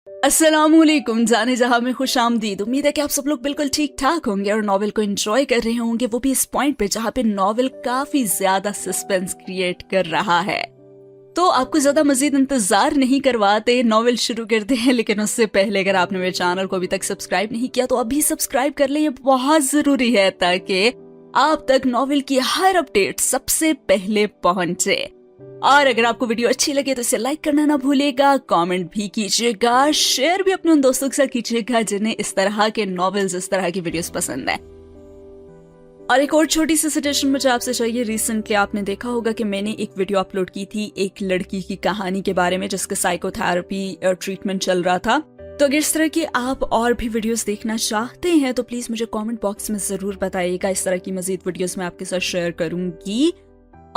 अस्सलाम वालेकुम, जाने जहां में खुश आमदीद। उम्मीद है कि आप सब लोग बिल्कुल ठीक ठाक होंगे और नॉवेल को एंजॉय कर रहे होंगे, वो भी इस पॉइंट पे जहां पे नॉवेल काफी ज्यादा सस्पेंस क्रिएट कर रहा है। तो आपको ज्यादा मजीद इंतजार नहीं करवाते, नॉवेल शुरू करते हैं। लेकिन उससे पहले अगर आपने मेरे चैनल को अभी तक सब्सक्राइब नहीं किया तो अभी सब्सक्राइब कर ले, ये बहुत जरूरी है ताकि आप तक नॉवेल की हर अपडेट सबसे पहले पहुंचे। और अगर आपको वीडियो अच्छी लगे तो इसे लाइक करना ना भूलिएगा, कमेंट भी कीजिएगा, शेयर भी अपने उन दोस्तों के साथ कीजिएगा जिन्हें इस तरह के नॉवेल्स, इस तरह की वीडियोस पसंद है। और एक और छोटी सी सजेशन मुझे आपसे चाहिए। रिसेंटली आपने देखा होगा कि मैंने एक वीडियो अपलोड की थी एक लड़की की कहानी के बारे में जिसके साइकोथेरेपी और ट्रीटमेंट चल रहा था। तो अगर इस तरह की आप और भी वीडियोस देखना चाहते हैं तो प्लीज मुझे कमेंट बॉक्स में जरूर बताइएगा। इस तरह की मजीद वीडियोस मैं आपके साथ शेयर करूंगी।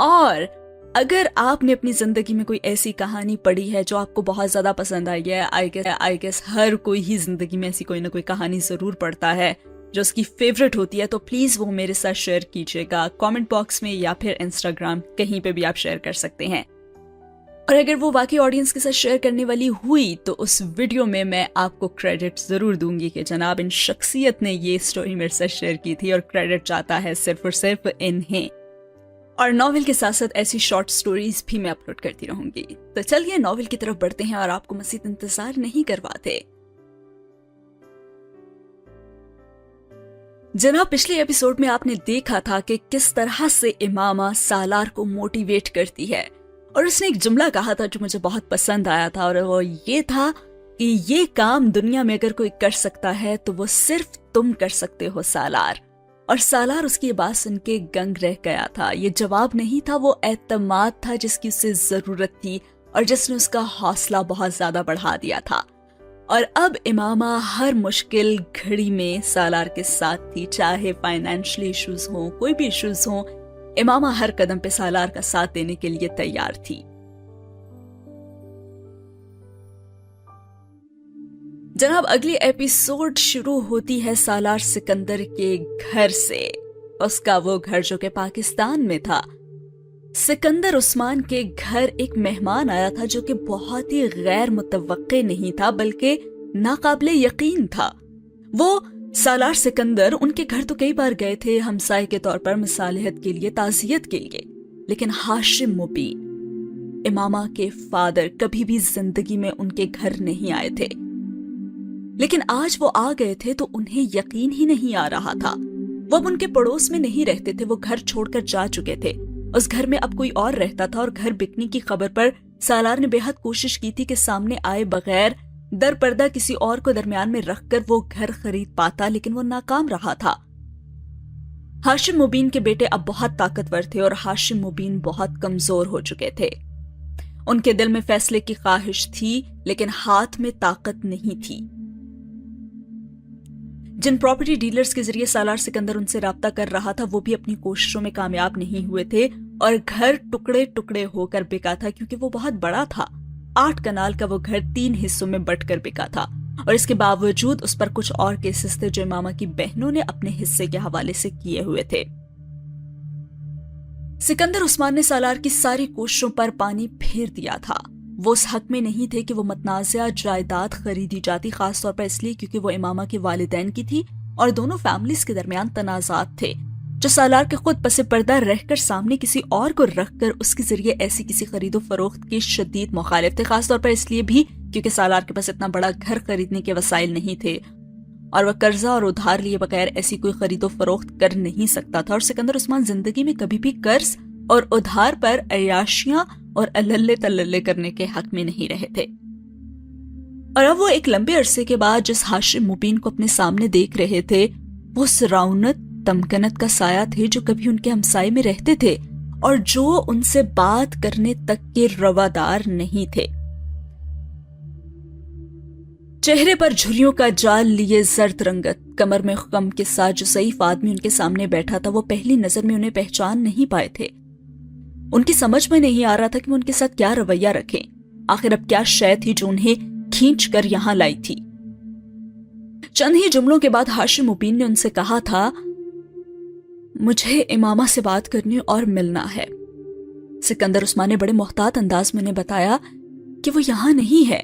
और अगर आपने अपनी जिंदगी में कोई ऐसी कहानी पढ़ी है जो आपको बहुत ज्यादा पसंद आई है, आई गेस हर कोई ही जिंदगी में ऐसी कोई ना कोई कहानी जरूर पढ़ता है जो उसकी फेवरेट होती है, तो प्लीज वो मेरे साथ शेयर कीजिएगा कमेंट बॉक्स में या फिर इंस्टाग्राम, कहीं पे भी आप शेयर कर सकते हैं। और अगर वो बाकी ऑडियंस के साथ शेयर करने वाली हुई तो उस वीडियो में मैं आपको क्रेडिट जरूर दूंगी कि जनाब इन शख्सियत ने ये स्टोरी मेरे साथ शेयर की थी और क्रेडिट जाता है सिर्फ और सिर्फ इन्हें। और नॉवेल के साथ साथ ऐसी शॉर्ट स्टोरीज भी मैं अपलोड करती रहूंगी। तो चलिए नॉवेल की तरफ बढ़ते हैं और आपको मजीद इंतजार नहीं करवाते। जनाब, पिछले एपिसोड में आपने देखा था कि किस तरह से इमामा सालार को मोटिवेट करती है और उसने एक जुमला कहा था जो मुझे बहुत पसंद आया था, और वो ये था कि ये काम दुनिया में अगर कोई कर सकता है तो वो सिर्फ तुम कर सकते हो सालार। और सालार उसकी ये बात सुन के गंग रह गया था। ये जवाब नहीं था, वो एतमाद था जिसकी उसे जरूरत थी और जिसने उसका हौसला बहुत ज्यादा बढ़ा दिया था। और अब इमामा हर मुश्किल घड़ी में सालार के साथ थी, चाहे फाइनेंशियल इश्यूज हो, कोई भी इश्यूज हो, इमामा हर कदम पे सालार का साथ देने के लिए तैयार थी। जनाब, अगली एपिसोड शुरू होती है सालार सिकंदर के घर से, उसका वो घर जो कि पाकिस्तान में था। सिकंदर उस्मान के घर एक मेहमान आया था जो कि बहुत ही गैर मुतवक्के नहीं था बल्कि नाकाबिले यकीन था। वो सालार सिकंदर उनके घर तो कई बार गए थे हमसाये के तौर पर, मिसालियत के लिए, ताज़ियत के लिए, लेकिन हाशिम मुबीन इमामा के फादर कभी भी जिंदगी में उनके घर नहीं आए थे। लेकिन आज वो आ गए थे तो उन्हें यकीन ही नहीं आ रहा था। वो अब उनके पड़ोस में नहीं रहते थे, वो घर छोड़कर जा चुके थे। उस घर में अब कोई और रहता था और घर बिकने की खबर पर सालार ने बेहद कोशिश की थी कि सामने आए बगैर दर पर्दा किसी और को दरमियान में रखकर वो घर खरीद पाता, लेकिन वो नाकाम रहा था। हाशिम मुबीन के बेटे अब बहुत ताकतवर थे और हाशिम मुबीन बहुत कमजोर हो चुके थे। उनके दिल में फैसले की ख्वाहिश थी लेकिन हाथ में ताकत नहीं थी। जिन प्रॉपर्टी डीलर्स के जरिए सालार सिकंदर उनसे राब्ता कर रहा था वो भी अपनी कोशिशों में कामयाब नहीं हुए थे और घर टुकड़े टुकड़े होकर बिका था, क्योंकि वो बहुत बड़ा था। 8 कनाल का वो घर 3 हिस्सों में बंटकर बिका था और इसके बावजूद उस पर कुछ और केसेस थे जो इमामा की बहनों ने अपने हिस्से के हवाले से किए हुए थे। सिकंदर उस्मान ने सालार की सारी कोशिशों पर पानी फेर दिया था। वो उस हक में नहीं थे कि वो मतनाज़ा जायदाद खरीदी जाती, खास तौर पर इसलिए क्योंकि वो इमामा के वालिदैन की थी और दोनों फैमिलीज के दरमियान तनाज़ात थे जो सालार के खुद पसे पर्दा रहकर सामने किसी और को रखकर उसके जरिए ऐसी किसी खरीदो फरोख्त के शदीद मुखालिफ थे, खास तौर पर इसलिए भी क्योंकि सालार के पास इतना बड़ा घर खरीदने के वसाइल नहीं थे और वह कर्जा और उधार लिए बगैर ऐसी कोई खरीदो फरोख्त कर नहीं सकता था। और सिकंदर उस्मान जिंदगी में कभी भी कर्ज और उधार पर अयाशियां और अल्लल्ले तल्लल्ले करने के हक में नहीं रहे थे। और अब वो एक लंबे अरसे के बाद जिस हाशिम मुबीन को अपने सामने देख रहे थे वो उस रौनक तमकनत का साया थे जो कभी उनके हमसाये में रहते थे और जो उनसे बात करने तक के रवादार नहीं थे। चेहरे पर झुर्रियों का जाल लिए जर्द रंगत, कमर में गम के साथ जो सईफ आदमी उनके सामने बैठा था वो पहली नजर में उन्हें पहचान नहीं पाए थे। उनकी समझ में नहीं आ रहा था कि वो उनके साथ क्या रवैया रखें। आखिर अब क्या शय थी जो उन्हें खींच कर यहां लाई थी। चंद ही जुमलों के बाद हाशिम मुबीन ने उनसे कहा था, मुझे इमामा से बात करनी और मिलना है। सिकंदर उस्मान ने बड़े मोहतात अंदाज में उन्हें बताया कि वो यहां नहीं है।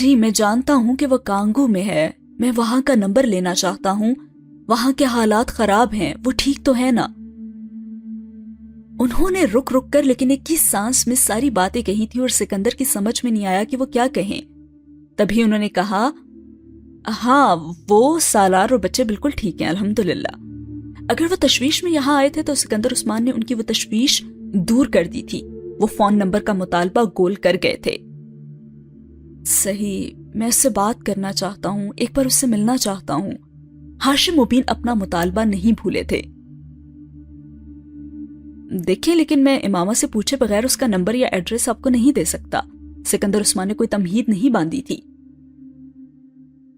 جی میں جانتا ہوں کہ وہ کانگو میں ہے، میں وہاں کا نمبر لینا چاہتا ہوں، وہاں کے حالات خراب ہیں، وہ ٹھیک تو ہے نا؟ انہوں نے رک رک کر لیکن ایک ہی سانس میں ساری باتیں کہی تھی اور سکندر کی سمجھ میں نہیں آیا کہ وہ کیا کہیں۔ تبھی انہوں نے کہا، ہاں وہ سالار اور بچے بالکل ٹھیک ہیں الحمدللہ۔ اگر وہ تشویش میں یہاں آئے تھے تو سکندر عثمان نے ان کی وہ تشویش دور کر دی تھی۔ وہ فون نمبر کا مطالبہ گول کر گئے تھے۔ صحیح، میں اس سے بات کرنا چاہتا ہوں، ایک بار اس سے ملنا چاہتا ہوں۔ ہاشم مبین اپنا مطالبہ نہیں بھولے تھے۔ دیکھیں لیکن میں امامہ سے پوچھے بغیر اس کا نمبر یا ایڈریس آپ کو نہیں دے سکتا۔ سکندر عثمان نے کوئی تمہید نہیں باندھی تھی۔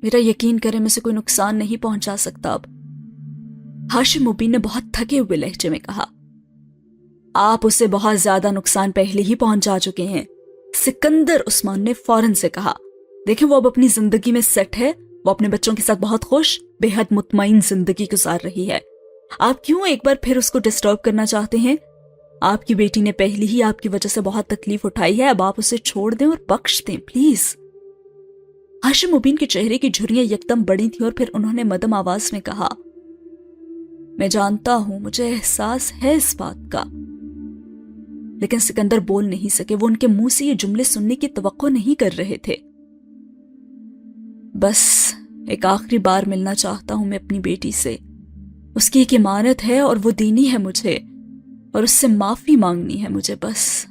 میرا یقین کرے میں سے کوئی نقصان نہیں پہنچا سکتا اب، ہاشم مبین نے بہت تھکے ہوئے لہجے میں کہا۔ آپ اسے بہت زیادہ نقصان پہلے ہی پہنچا چکے ہیں، سکندر عثمان نے فوراً سے کہا۔ دیکھیں وہ اب اپنی زندگی میں سیٹ ہے، وہ اپنے بچوں کے ساتھ بہت خوش، بے حد مطمئن زندگی گزار رہی ہے۔ آپ کیوں ایک بار پھر اس کو ڈسٹرب کرنا چاہتے ہیں؟ آپ کی بیٹی نے پہلی ہی آپ کی وجہ سے بہت تکلیف اٹھائی ہے، اب آپ اسے چھوڑ دیں اور بخش دیں پلیز۔ ہاشم مبین کے چہرے کی جھریاں یکدم بڑی تھیں اور پھر انہوں نے مدھم آواز میں کہا، میں جانتا ہوں، مجھے احساس ہے اس بات کا۔ لیکن سکندر بول نہیں سکے، وہ ان کے منہ سے یہ جملے سننے کی توقع نہیں کر رہے تھے۔ بس ایک آخری بار ملنا چاہتا ہوں میں اپنی بیٹی سے، اس کی ایک امانت ہے اور وہ دینی ہے مجھے، اور اس سے معافی مانگنی ہے مجھے بس۔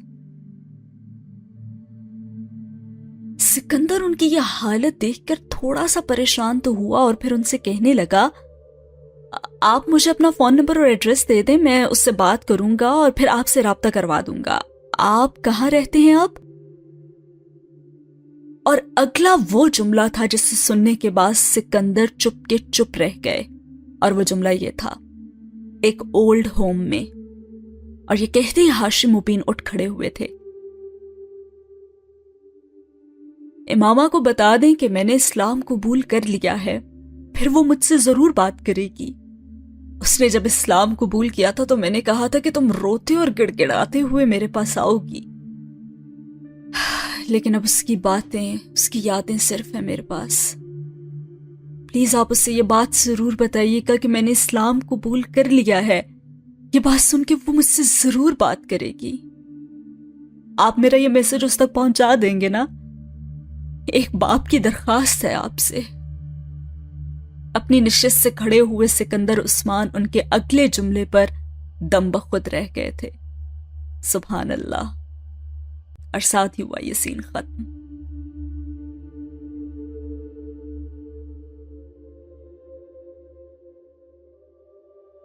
سکندر ان کی یہ حالت دیکھ کر تھوڑا سا پریشان تو ہوا اور پھر ان سے کہنے لگا، آپ مجھے اپنا فون نمبر اور ایڈریس دے دیں، میں اس سے بات کروں گا اور پھر آپ سے رابطہ کروا دوں گا۔ آپ کہاں رہتے ہیں اب؟ اور اگلا وہ جملہ تھا جسے سننے کے بعد سکندر چپ کے چپ رہ گئے، اور وہ جملہ یہ تھا، ایک اولڈ ہوم میں۔ اور یہ کہتے ہی ہاشم مبین اٹھ کھڑے ہوئے تھے۔ امامہ کو بتا دیں کہ میں نے اسلام قبول کر لیا ہے، پھر وہ مجھ سے ضرور بات کرے گی۔ اس نے جب اسلام قبول کیا تھا تو میں نے کہا تھا کہ تم روتے اور گڑ گڑاتے ہوئے میرے پاس آؤ گی، لیکن اب اس کی باتیں، اس کی یادیں صرف ہیں میرے پاس۔ پلیز آپ اس سے یہ بات ضرور بتائیے گا کہ میں نے اسلام قبول کر لیا ہے۔ یہ بات سن کے وہ مجھ سے ضرور بات کرے گی۔ آپ میرا یہ میسج اس تک پہنچا دیں گے نا؟ ایک باپ کی درخواست ہے آپ سے۔ اپنی نشست سے کھڑے ہوئے سکندر عثمان ان کے اگلے جملے پر دم بخود رہ گئے تھے۔ سبحان اللہ۔ اور ساتھ ہی ہوا یہ سین ختم۔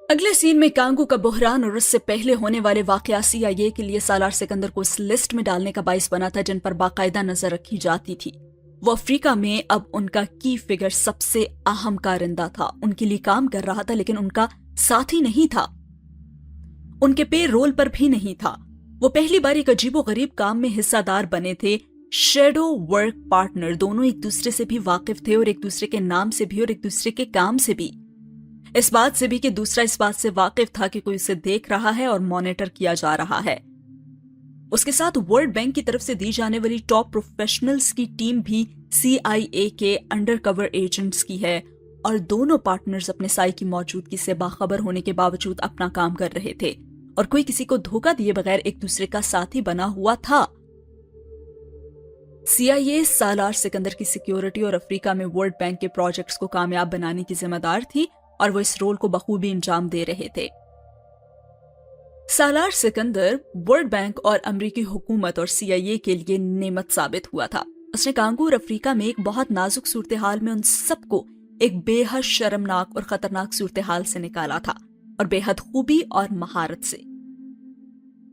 اگلے سین میں کانگو کا بحران اور اس سے پہلے ہونے والے واقعات CIA کے لیے سالار سکندر کو اس لسٹ میں ڈالنے کا باعث بنا تھا جن پر باقاعدہ نظر رکھی جاتی تھی۔ وہ افریقہ میں اب ان کا کی فگر سب سے اہم کارندہ تھا، ان کے لیے کام کر رہا تھا لیکن ان کا ساتھی نہیں تھا، ان کے پے رول پر بھی نہیں تھا۔ وہ پہلی بار ایک عجیب و غریب کام میں حصہ دار بنے تھے۔ شیڈو ورک پارٹنر دونوں ایک دوسرے سے بھی واقف تھے، اور ایک دوسرے کے نام سے بھی اور ایک دوسرے کے کام سے بھی، اس بات سے بھی کہ دوسرا اس بات سے واقف تھا کہ کوئی اسے دیکھ رہا ہے اور مانیٹر کیا جا رہا ہے۔ اس کے ساتھ ورلڈ بینک کی طرف سے دی جانے والی ٹاپ پروفیشنلز کی ٹیم بھی CIA کے انڈر کور ایجنٹس کی ہے، اور دونوں پارٹنرز اپنے سائے کی موجودگی سے باخبر ہونے کے باوجود اپنا کام کر رہے تھے، اور کوئی کسی کو دھوکہ دیے بغیر ایک دوسرے کا ساتھی بنا ہوا تھا۔ CIA سالار سکندر کی سیکیورٹی اور افریقہ میں ورلڈ بینک کے پروجیکٹس کو کامیاب بنانے کی ذمہ دار تھی، اور وہ اس رول کو بخوبی انجام دے رہے تھے۔ سالار سکندر ورلڈ بینک اور امریکی حکومت اور CIA کے لیے نعمت ثابت ہوا تھا۔ اس نے کانگو اور افریقہ میں ایک بہت نازک صورتحال میں ان سب کو ایک بے حد شرمناک اور خطرناک صورتحال سے نکالا تھا، اور بے حد خوبی اور مہارت سے۔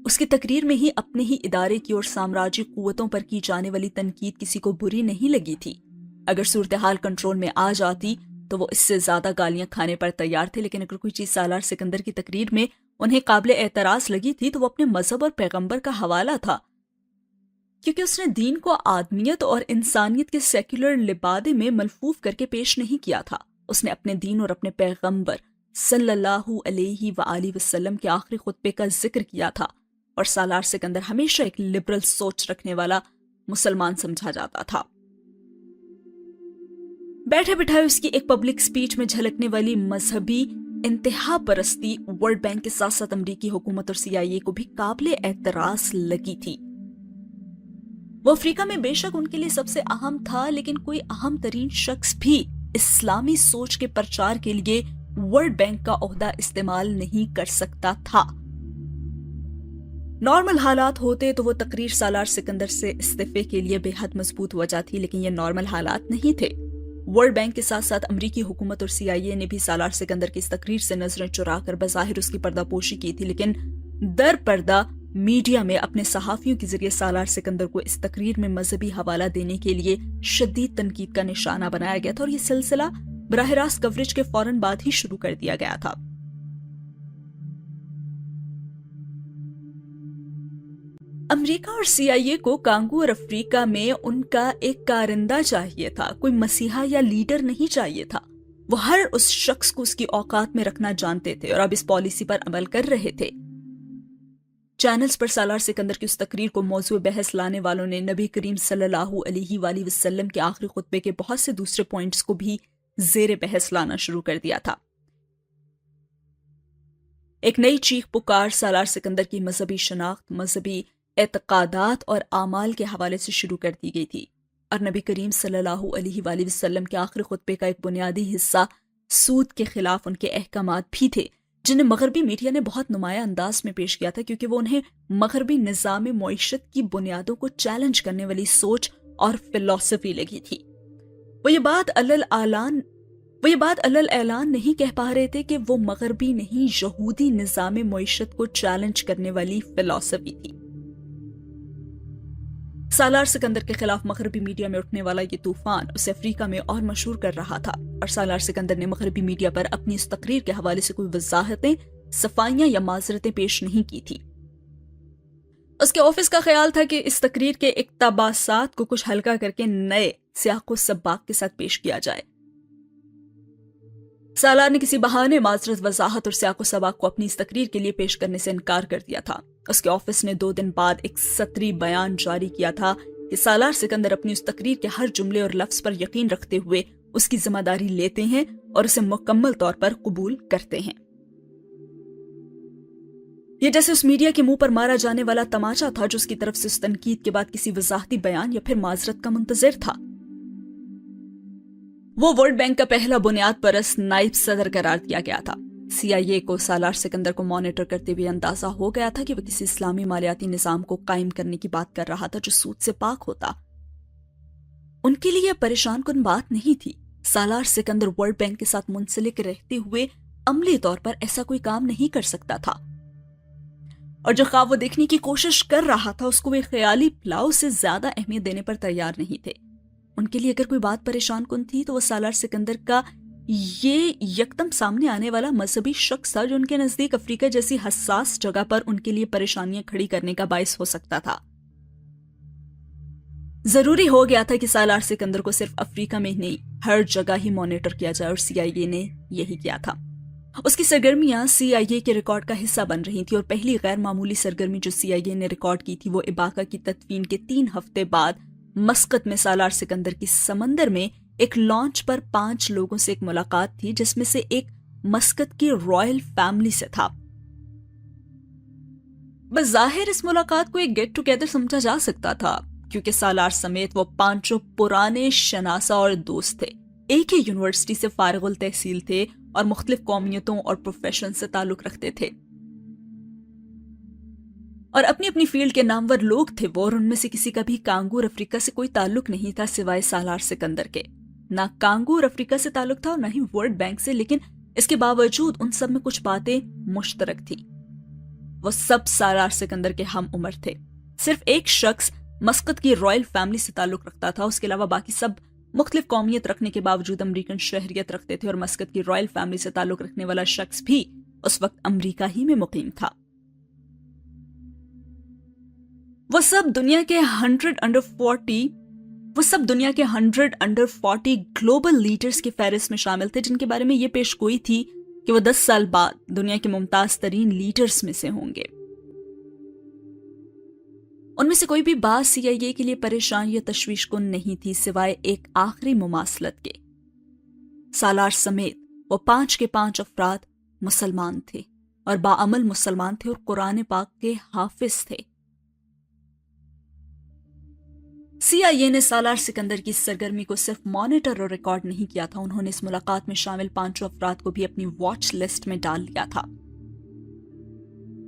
اس کی تقریر میں ہی اپنے ہی ادارے کی اور سامراجی قوتوں پر کی جانے والی تنقید کسی کو بری نہیں لگی تھی۔ اگر صورتحال کنٹرول میں آ جاتی تو وہ اس سے زیادہ گالیاں کھانے پر تیار تھے، لیکن اگر کوئی چیز سالار سکندر کی تقریر میں انہیں قابل اعتراض لگی تھی تو وہ اپنے مذہب اور پیغمبر کا حوالہ تھا، کیونکہ اس نے دین کو آدمیت اور انسانیت کے سیکولر لبادے میں ملفوف کر کے پیش نہیں کیا تھا۔ اس نے اپنے دین اور اپنے پیغمبر صلی اللہ علیہ وآلہ وسلم کے آخری خطبے کا ذکر کیا تھا، اور سالار سکندر ہمیشہ ایک لبرل سوچ رکھنے والا مسلمان سمجھا جاتا تھا۔ बैठे बिठाए उसकी एक पब्लिक स्पीच में झलकने वाली मजहबी इंतहा परस्ती वर्ल्ड बैंक के साथ साथ अमरीकी हुकूमत और CIA को भी काबिले एतराज लगी थी। वो अफ्रीका में बेशक उनके लिए सबसे अहम था, लेकिन कोई अहम तरीन शख्स भी इस्लामी सोच के प्रचार के लिए वर्ल्ड बैंक का ओहदा इस्तेमाल नहीं कर सकता था। नॉर्मल हालात होते तो वो तकरीर सालार सिकंदर से इस्तीफे के लिए बेहद मजबूत वजह थी, लेकिन ये नॉर्मल हालात नहीं थे। वर्ल्ड बैंक के साथ साथ अमरीकी हुकूमत और CIA ने भी सालार सिकंदर की इस तकरीर से नजरें चुराकर बज़ाहिर उसकी पर्दापोशी की थी, लेकिन दर पर्दा मीडिया में अपने सहाफियों के जरिए सालार सिकंदर को इस तकरीर में मजहबी हवाला देने के लिए शदीद तनकीद का निशाना बनाया गया था और ये सिलसिला बराह रास्त कवरेज के फौरन बाद ही शुरू कर दिया गया था। अमेरिका और CIA को कांगो और अफ्रीका में उनका एक कारिंदा चाहिए था, कोई मसीहा या लीडर नहीं चाहिए था। वो हर उस शख्स को उसकी औकात में रखना जानते थे और अब इस पॉलिसी पर अमल कर रहे थे। चैनल्स पर सालार सिकंदर की उस तकरीर को मौजूद बहस लाने वालों ने नबी करीम सल्लल्लाहु अलैहि वसल्लम के आखिरी खुतबे के बहुत से दूसरे पॉइंट्स को भी जेर बहस लाना शुरू कर दिया था। एक नई चीख पुकार सालार सिकंदर की मजहबी शनाख्त, मजहबी एतकादात और आमाल के हवाले से शुरू कर दी गई थी और नबी करीम सल्लल्लाहु अलैहि वसल्लम के आखिरी खुतबे का एक बुनियादी हिस्सा सूद के खिलाफ उनके अहकामात भी थे, जिन्हें मगरबी मीडिया ने बहुत नुमाया अंदाज में पेश किया था, क्योंकि वो उन्हें मगरबी निज़ाम मईशत की बुनियादों को चैलेंज करने वाली सोच और फिलॉसफी लगी थी। वो ये बात अलल ऐलान नहीं कह पा रहे थे कि वो मगरबी नहीं, यहूदी निज़ाम मईशत को चैलेंज करने वाली फिलॉसफी थी। सालार सिकंदर के खिलाफ मगरबी मीडिया में उठने वाला ये तूफान उसे अफ्रीका में और मशहूर कर रहा था और सालार सिकंदर ने मगरबी मीडिया पर अपनी इस तकरीर के हवाले से कोई वजाहतें, सफाइयां या माजरतें पेश नहीं की थी। उसके ऑफिस का ख्याल था कि इस तकरीर के इक्तबासात को कुछ हल्का करके नए सियाको सबाक के साथ पेश किया जाए। सालार ने किसी बहाने माजरत, वजाहत और सियाको सबाक को अपनी इस तकरीर के लिए पेश करने से इनकार कर दिया था। उसके ऑफिस ने 2 दिन बाद एक सतरी बयान जारी किया था कि सालार सिकंदर अपनी उस तकरीर के हर जुमले और लफ्ज पर यकीन रखते हुए उसकी जिम्मेदारी लेते हैं और उसे मुकम्मल तौर पर कबूल करते हैं। ये जैसे उस मीडिया के मुंह पर मारा जाने वाला तमाचा था जो उसकी तरफ से उस तनकीद के बाद किसी वजाहती बयान या फिर माजरत का मुंतजिर था। वो वर्ल्ड बैंक का पहला बुनियाद परस्त नाइब सदर करार दिया गया था। CIA को सालार सिकंदर को मॉनिटर करते हुए अंदाजा हो गया था कि वह किसी इस्लामी मालियाती निजाम को कायम करने की बात कर रहा था जो सूद से पाक होता। उनके लिए यह परेशान कुन बात नहीं थी। सालार सिकंदर वर्ल्ड बैंक के साथ मुंसलिक रहते हुए अमली तौर पर ऐसा कोई काम नहीं कर सकता था और जो ख्वाब वो देखने की कोशिश कर रहा था उसको वे ख्याली प्लाव से ज्यादा अहमियत देने पर तैयार नहीं थे। उनके लिए अगर कोई बात परेशान कुन थी तो वो सालार सिकंदर का ये यकदम सामने आने वाला मजहबी शख्स था जो उनके नजदीक अफ्रीका जैसी हसास जगह पर उनके लिए परेशानियां खड़ी करने का बाइस हो सकता था। जरूरी हो गया था कि सालार सिकंदर को सिर्फ अफ्रीका में नहीं हर जगह ही मॉनिटर किया जाए और CIA ने यही किया था। उसकी सरगर्मियां CIA के रिकॉर्ड का हिस्सा बन रही थी और पहली गैर मामूली सरगर्मी जो CIA ने रिकॉर्ड की थी वो इबाका की तदफीन के 3 हफ्ते बाद मस्कत में सालार सिकंदर की समंदर में एक लॉन्च पर 5 लोगों से एक मुलाकात थी जिसमें से एक मस्कत की रॉयल फैमिली से था। बज़ाहिर इस मुलाकात को एक गेट टुगेदर समझा जा सकता था क्योंकि सालार समेत वो 5 पुराने शनासा और दोस्त थे, एक ही यूनिवर्सिटी से फारिगुल तहसील थे और मुख्तलिफ कौमियतों और प्रोफेशन से ताल्लुक रखते थे और अपनी अपनी फील्ड के नामवर लोग थे वो, और उनमें से किसी का भी कांगो और अफ्रीका से कोई ताल्लुक नहीं था सिवाय सालार सिकंदर के। ना कांगो और अफ्रीका से ताल्लुक था और ना ही वर्ल्ड बैंक से, लेकिन इसके बावजूद उन सब में कुछ बातें मुश्तरक थी। वो सब सालार सिकंदर के हम उम्र थे। सिर्फ एक शख्स मस्कत की रॉयल फैमिली से ताल्लुक रखता था, उसके अलावा बाकी सब मुख्तलिफ कौमियत रखने के बावजूद अमरीकन शहरियत रखते थे और मस्कत की रॉयल फैमिली से ताल्लुक रखने वाला शख्स भी उस वक्त अमरीका ही में मुकीम था। वो सब दुनिया के 100 अंडर 40 ग्लोबल लीडर्स की फहरिस्त में शामिल थे जिनके बारे में ये पेशगोई थी कि वो 10 साल बाद दुनिया के मुमताज तरीन लीडर्स में से होंगे। उनमें से कोई भी बात CIA के लिए परेशान या तशवीश कुन नहीं थी सिवाय एक आखिरी मुमासलत के। सालार समेत वो 5 के 5 अफराद मुसलमान थे और बाअमल मुसलमान थे और कुरान पाक के हाफिज थे। CIA ने सालार सिकंदर की सरगर्मी को सिर्फ मॉनिटर और रिकॉर्ड नहीं किया था, उन्होंने इस मुलाकात में शामिल 5 अफराद को भी अपनी वॉच लिस्ट में डाल लिया था।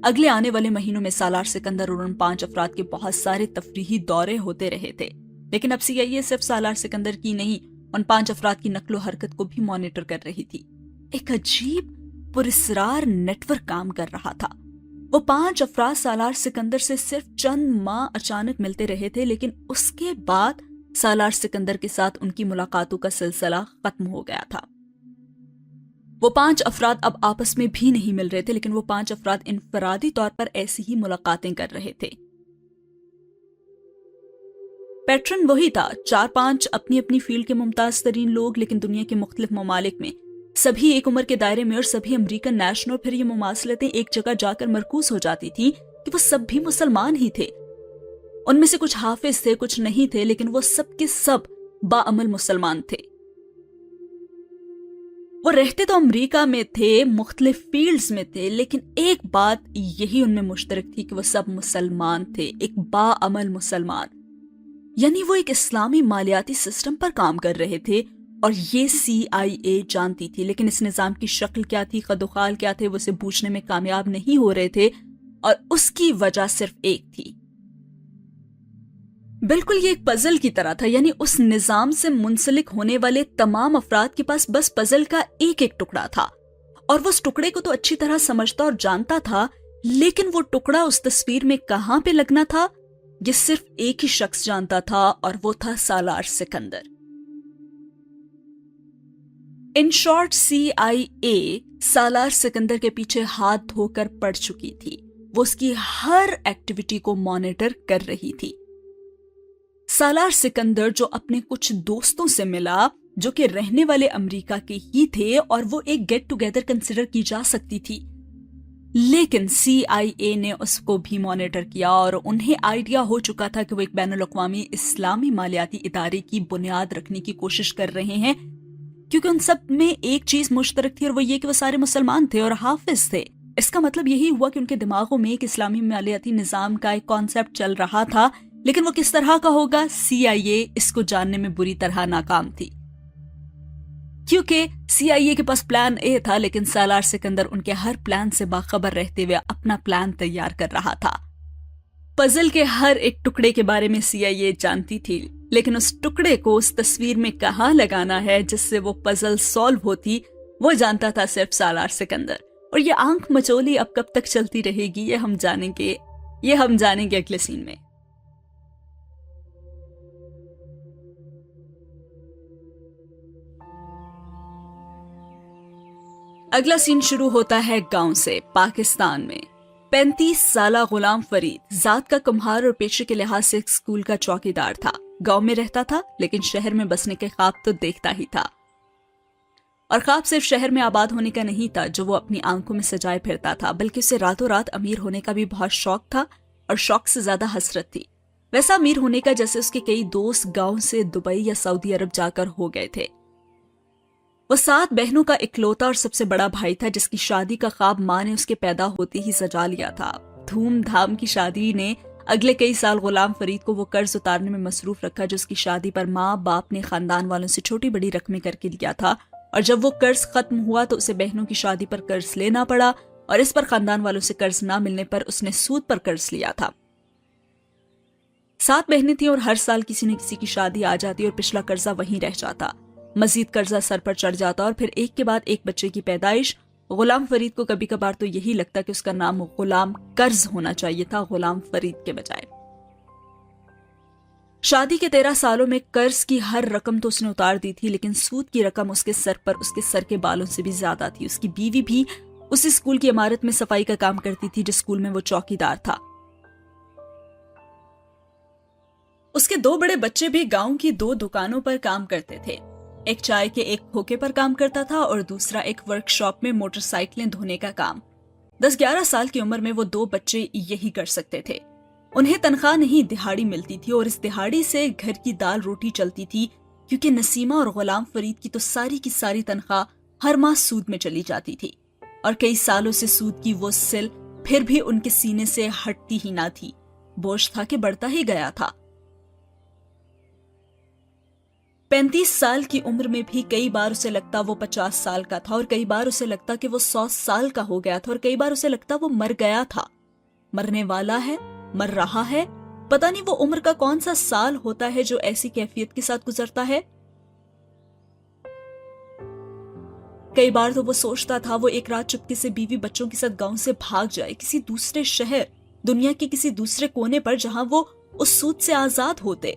अगले आने वाले महीनों में सालार सिकंदर और उन 5 अफराद के बहुत सारे तफरीही दौरे होते रहे थे, लेकिन अब CIA सिर्फ सालार सिकंदर की नहीं, उन 5 अफराद की नकलो हरकत को भी मॉनिटर कर रही थी। एक अजीब पुरस्रार नेटवर्क काम कर रहा था। वो 5 अफराद सालार सिकंदर से सिर्फ चंद माह अचानक मिलते रहे थे, लेकिन उसके बाद सालार सिकंदर के साथ उनकी मुलाकातों का सिलसिला खत्म हो गया था। वो 5 अफराद अब आपस में भी नहीं मिल रहे थे, लेकिन वो 5 अफराद इनफरादी तौर पर ऐसी ही मुलाकातें कर रहे थे। पैटर्न वही था, 4-5 अपनी अपनी फील्ड के मुमताज तरीन लोग, लेकिन दुनिया के मुख्तलिफ ममालिक में सभी एक उम्र के दायरे में, और सभी अमेरिकन नेशनल। फिर ये मुमासलतें एक जगह जाकर मरकूज हो जाती थी कि वो सब भी मुसलमान ही थे। उनमें से कुछ हाफिज थे, कुछ नहीं थे, लेकिन वो सब के सब बाअमल मुसलमान थे। वो रहते तो अमेरिका में थे, मुख्तलिफ फील्ड्स में थे, लेकिन एक बात यही उनमें मुश्तरक थी कि वो सब मुसलमान थे, एक बाअमल मुसलमान। यानी वो एक इस्लामी मालियाती सिस्टम पर काम कर रहे थे, और ये CIA जानती थी, लेकिन इस निजाम की शक्ल क्या थी, कदोखाल क्या थे, वो उसे पूछने में कामयाब नहीं हो रहे थे, और उसकी वजह सिर्फ एक थी। बिल्कुल ये एक पजल की तरह था, यानी उस निजाम से मुंसलिक होने वाले तमाम अफराद के पास बस पजल का एक एक टुकड़ा था, और वो उस टुकड़े को तो अच्छी तरह समझता और जानता था, लेकिन वो टुकड़ा उस तस्वीर में कहां पे लगना था, ये सिर्फ एक ही शख्स जानता था, और वो था सालार सिकंदर। इन शॉर्ट, CIA सालार सिकंदर के पीछे हाथ धोकर पड़ चुकी थी। वो उसकी हर एक्टिविटी को मॉनिटर कर रही थी। सालार सिकंदर जो अपने कुछ दोस्तों से मिला, जो कि रहने वाले अमेरिका के ही थे, और वो एक गेट टुगेदर कंसिडर की जा सकती थी, लेकिन CIA ने उसको भी मॉनिटर किया, और उन्हें आइडिया हो चुका था कि वो एक बैनुल अक़वामी इस्लामी मालियाती इदारे की बुनियाद रखने की कोशिश कर रहे हैं, क्योंकि उन सब में एक चीज मुश्तरक थी, और वो ये कि वो सारे मुसलमान थे और हाफिज थे। इसका मतलब यही हुआ कि उनके दिमागों में एक इस्लामी मालियाती निजाम का एक कॉन्सेप्ट चल रहा था, लेकिन वो किस तरह का होगा, CIA इसको जानने में बुरी तरह नाकाम थी। क्योंकि CIA के पास प्लान A था, लेकिन सालार सिकंदर उनके हर प्लान से बाखबर रहते हुए अपना प्लान तैयार कर रहा था। पजल के हर एक टुकड़े के बारे में CIA जानती थी, लेकिन उस टुकड़े को उस तस्वीर में कहां लगाना है जिससे वो पजल सॉल्व होती, वो जानता था सिर्फ सालार सिकंदर। और ये आंख मचोली अब कब तक चलती रहेगी, ये हम जानेंगे अगले सीन में। अगला सीन शुरू होता है गांव से, पाकिस्तान में। 35 साला गुलाम फरीद जात का कुम्हार और पेशे के लिहाज से एक स्कूल का चौकीदार था। गांव में रहता था, लेकिन शहर में बसने के ख्वाब तो देखता ही था। और ख्वाब सिर्फ शहर में आबाद होने का नहीं था जो वो अपनी आंखों में सजाए फिरता था, बल्कि उसे रातों रात अमीर होने का भी बहुत शौक था, और शौक से ज्यादा हसरत थी। वैसा अमीर होने का जैसे उसके कई दोस्त गांव से दुबई या सऊदी अरब जाकर हो गए थे। वो 7 बहनों का इकलौता और सबसे बड़ा भाई था, जिसकी शादी का ख्वाब माँ ने उसके पैदा होते ही सजा लिया था। धूमधाम की शादी ने अगले कई साल गुलाम फरीद को वो कर्ज उतारने में मसरूफ रखा जो उसकी शादी पर माँ बाप ने खानदान वालों से छोटी बड़ी रकमें करके लिया था। और जब वो कर्ज खत्म हुआ तो उसे बहनों की शादी पर कर्ज लेना पड़ा, और इस पर खानदान वालों से कर्ज ना मिलने पर उसने सूद पर कर्ज लिया था। 7 बहनें थीं और हर साल किसी न किसी की शादी आ जाती और पिछला कर्जा वहीं रह जाता। मजीद कर्जा सर पर चढ़ जाता और फिर एक के बाद एक बच्चे की पैदाइश। गुलाम फरीद को कभी कभार तो यही लगता कि उसका नाम गुलाम कर्ज होना चाहिए था, गुलाम फरीद के बजाय। शादी के 13 सालों में कर्ज की हर रकम तो उसने उतार दी थी, लेकिन सूद की रकम उसके सर पर उसके सर के बालों से भी ज्यादा थी। उसकी बीवी भी उसी स्कूल की इमारत में सफाई का काम करती थी जिस स्कूल में वो चौकीदार था। उसके 2 बड़े बच्चे भी गांव की 2 दुकानों पर काम करते थे। एक चाय के एक खोखे पर काम करता था और दूसरा एक वर्कशॉप में मोटरसाइकिलें धोने का काम। 10-11 साल की उम्र में वो 2 बच्चे यही कर सकते थे। उन्हें तनख्वाह नहीं, दिहाड़ी मिलती थी और इस दिहाड़ी से घर की दाल रोटी चलती थी। کیونکہ نسیمہ اور غلام فرید کی تو ساری کی ساری تنخواہ ہر ماہ سود میں چلی جاتی تھی، اور کئی سالوں سے سود کی وہ سل پھر بھی ان کے سینے سے ہٹتی ہی نہ تھی۔ بوجھ تھا کہ بڑھتا ہی گیا تھا۔ 35 سال کی عمر میں بھی کئی بار اسے لگتا وہ 50 سال کا تھا، اور کئی بار اسے لگتا کہ وہ 100 سال کا ہو گیا تھا، اور کئی بار اسے لگتا وہ مر گیا تھا، مرنے والا ہے، مر رہا ہے۔ پتہ نہیں وہ عمر کا کون سا سال ہوتا ہے جو ایسی کیفیت کے ساتھ گزرتا ہے۔ کئی بار تو وہ سوچتا تھا وہ ایک رات چپکے سے بیوی بچوں کے ساتھ گاؤں سے بھاگ جائے، کسی دوسرے شہر، دنیا کے کسی دوسرے کونے پر، جہاں وہ اس سود سے آزاد ہوتے۔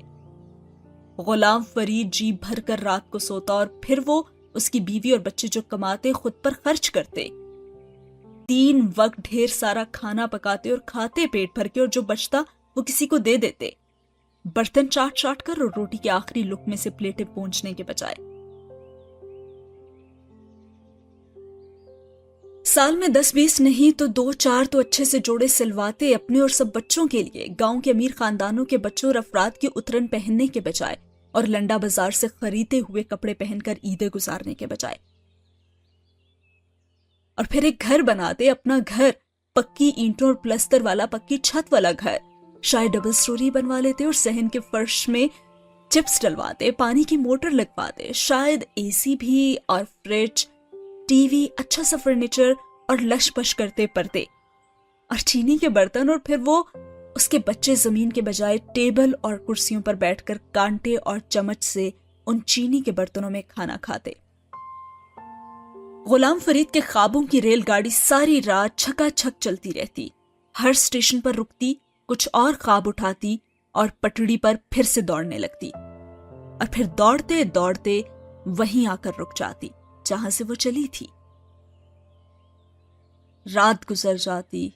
غلام فرید جی بھر کر رات کو سوتا، اور پھر وہ اس کی بیوی اور بچے جو کماتے خود پر خرچ کرتے۔ 3 وقت ڈھیر سارا کھانا پکاتے اور کھاتے پیٹ بھر کے، اور جو بچتا وہ کسی کو دے دیتے، برتن چاٹ چاٹ کر اور روٹی کے آخری لقمے سے پلیٹیں پونچھنے کے بجائے۔ سال میں 10-20 نہیں تو 2-4 تو اچھے سے جوڑے سلواتے اپنے اور سب بچوں کے لیے، گاؤں کے امیر خاندانوں کے بچوں اور افراد کی اترن پہننے کے بجائے، اور لنڈا بازار سے خریدے ہوئے کپڑے پہن کر عیدیں گزارنے کے بجائے۔ اور پھر ایک گھر بناتے، اپنا گھر، پکی اینٹوں اور پلستر والا، پکی چھت والا گھر، شاید ڈبل سٹوری بنوا لیتے، اور صحن کے فرش میں چپس ڈلواتے، پانی کی موٹر لگواتے، شاید اے سی بھی، اور فریج، ٹی وی، اچھا سا فرنیچر، اور لش پش کرتے پردے اور چینی کے برتن، اور پھر وہ اس کے بچے زمین کے بجائے ٹیبل اور کرسیوں پر بیٹھ کر کانٹے اور چمچ سے ان چینی کے برتنوں میں کھانا کھاتے۔ غلام فرید کے خوابوں کی ریل گاڑی ساری رات چھکا چھک چلتی رہتی، ہر اسٹیشن پر رکتی، کچھ اور خواب اٹھاتی، اور پٹڑی پر پھر سے دوڑنے لگتی، اور پھر دوڑتے دوڑتے وہیں آ کر رک جاتی جہاں سے وہ چلی تھی۔ رات گزر جاتی،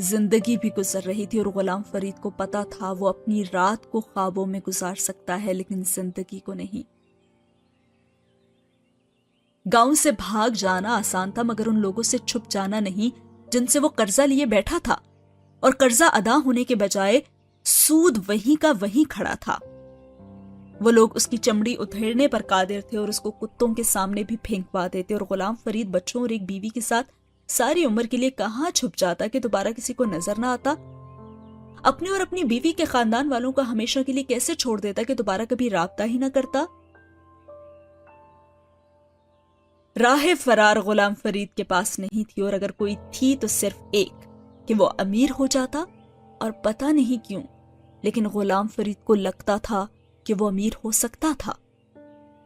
زندگی بھی گزر رہی تھی، اور غلام فرید کو پتا تھا وہ اپنی رات کو خوابوں میں گزار سکتا ہے لیکن زندگی کو نہیں۔ گاؤں سے بھاگ جانا آسان تھا، مگر ان لوگوں سے چھپ جانا نہیں جن سے وہ قرضہ لیے بیٹھا تھا، اور قرضہ ادا ہونے کے بجائے سود وہیں کا وہیں کھڑا تھا۔ وہ لوگ اس کی چمڑی ادھیڑنے پر قادر تھے اور اس کو کتوں کے سامنے بھی پھینکوا دیتے، اور غلام فرید بچوں اور ایک بیوی کے ساتھ ساری عمر کے لیے کہاں چھپ جاتا کہ دوبارہ کسی کو نظر نہ آتا؟ اپنے اور اپنی بیوی کے خاندان والوں کا ہمیشہ کے لیے کیسے چھوڑ دیتا کہ دوبارہ کبھی رابطہ ہی نہ کرتا؟ راہ فرار غلام فرید کے پاس نہیں تھی، اور اگر کوئی تھی تو صرف ایک، کہ وہ امیر ہو جاتا، اور پتہ نہیں کیوں لیکن غلام فرید کو لگتا تھا کہ وہ امیر ہو سکتا تھا،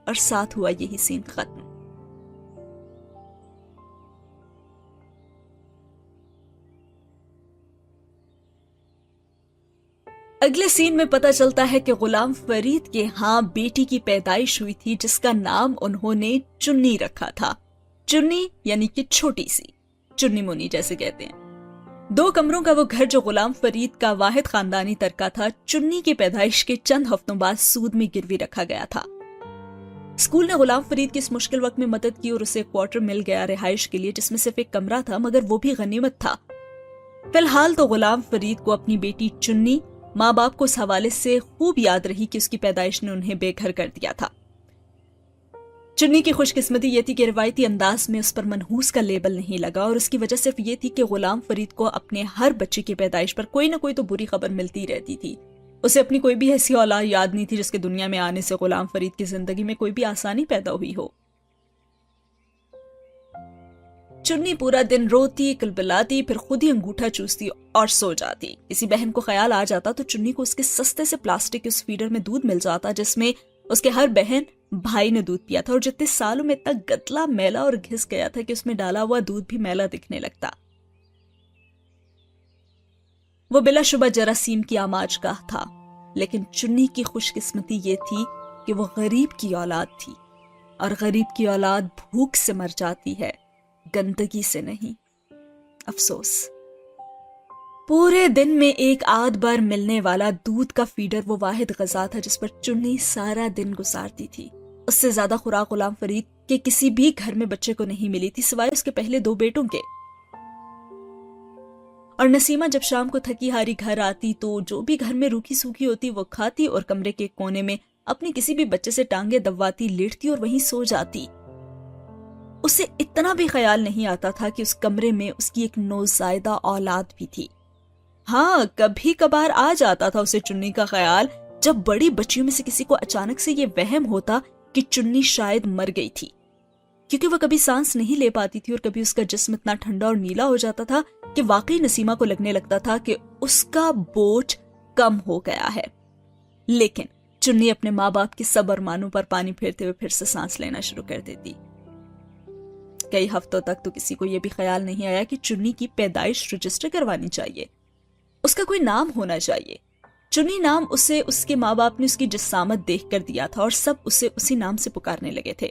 اور ساتھ ہوا یہی سین ختم۔ اگلے سین میں پتہ چلتا ہے کہ غلام فرید کے ہاں بیٹی کی پیدائش ہوئی تھی جس کا نام انہوں نے چنی رکھا تھا۔ چنی یعنی کہ چھوٹی سی، چنی منی جیسے کہتے ہیں۔ 2 کمروں کا وہ گھر جو غلام فرید کا واحد خاندانی ترکہ تھا، چنی کی پیدائش کے چند ہفتوں بعد سود میں گروی رکھا گیا تھا۔ اسکول نے غلام فرید کی اس مشکل وقت میں مدد کی اور اسے کوارٹر مل گیا رہائش کے لیے، جس میں صرف ایک کمرہ تھا، مگر وہ بھی غنیمت تھا۔ فی الحال تو غلام فرید کو اپنی بیٹی چنی ماں باپ کو اس حوالے سے خوب یاد رہی کہ اس کی پیدائش نے انہیں بے گھر کر دیا تھا۔ چنی کی خوش قسمتی یہ تھی کہ روایتی انداز میں اس پر منحوس کا لیبل نہیں لگا، اور اس کی وجہ صرف یہ تھی کہ غلام فرید کو اپنے ہر بچے کی پیدائش پر کوئی نہ کوئی تو بری خبر ملتی رہتی تھی۔ اسے اپنی کوئی بھی ایسی اولاد یاد نہیں تھی جس کے دنیا میں آنے سے غلام فرید کی زندگی میں کوئی بھی آسانی پیدا ہوئی ہو۔ چنی پورا دن روتی، کلبلاتی، پھر خود ہی انگوٹھا چوستی اور سو جاتی۔ کسی بہن کو خیال آ جاتا تو چنی کو اس کے سستے سے پلاسٹک کے اس فیڈر میں دودھ مل جاتا جس میں اس کے ہر بہن بھائی نے دودھ پیا تھا، اور جتنے سالوں میں اتنا گتلا، میلا اور گھس گیا تھا کہ اس میں ڈالا ہوا دودھ بھی میلا دکھنے لگتا۔ وہ بلا شبہ جراثیم کی آماج گاہ تھا، لیکن چنی کی خوش قسمتی یہ تھی کہ وہ غریب کی اولاد تھی، اور غریب کی اولاد بھوک سے مر جاتی ہے، گندگی سے نہیں۔ افسوس، پورے دن میں ایک آدھ بار ملنے والا دودھ کا فیڈر وہ واحد غذا تھا جس پر چنی سارا دن گزارتی تھی۔ اس سے زیادہ خوراک غلام فرید کے کسی بھی گھر میں بچے کو نہیں ملی تھی سوائے اس کے پہلے 2 بیٹوں کے۔ اور نسیمہ جب شام کو تھکی ہاری گھر آتی تو جو بھی گھر میں روکھی سوکھی ہوتی وہ کھاتی اور کمرے کے کونے میں اپنے کسی بھی بچے سے ٹانگیں دبواتی، لیٹتی اور وہیں سو جاتی۔ اسے اتنا بھی خیال نہیں آتا تھا کہ اس کمرے میں اس کی ایک نوزائیدہ اولاد بھی تھی۔ ہاں، کبھی کبھار آ جاتا تھا اسے چنی کا خیال، جب بڑی بچیوں میں سے کسی کو اچانک سے یہ وہم ہوتا کہ چنی شاید مر گئی تھی، کیونکہ وہ کبھی سانس نہیں لے پاتی تھی اور کبھی اس کا جسم اتنا ٹھنڈا اور نیلا ہو جاتا تھا کہ واقعی نسیمہ کو لگنے لگتا تھا کہ اس کا بوجھ کم ہو گیا ہے۔ لیکن چنی اپنے ماں باپ کے سب ارمانوں پر پانی پھیرتے ہوئے پھر سے سانس لینا شروع کر دیتی۔ کئی ہفتوں تک تو کسی کو یہ بھی خیال نہیں آیا کہ چنی کی پیدائش رجسٹر کروانی چاہیے، اس کا کوئی نام ہونا چاہیے۔ چنی نام اسے اس کے ماں باپ نے اس کی جسامت دیکھ کر دیا تھا اور سب اسے اسی نام سے پکارنے لگے تھے۔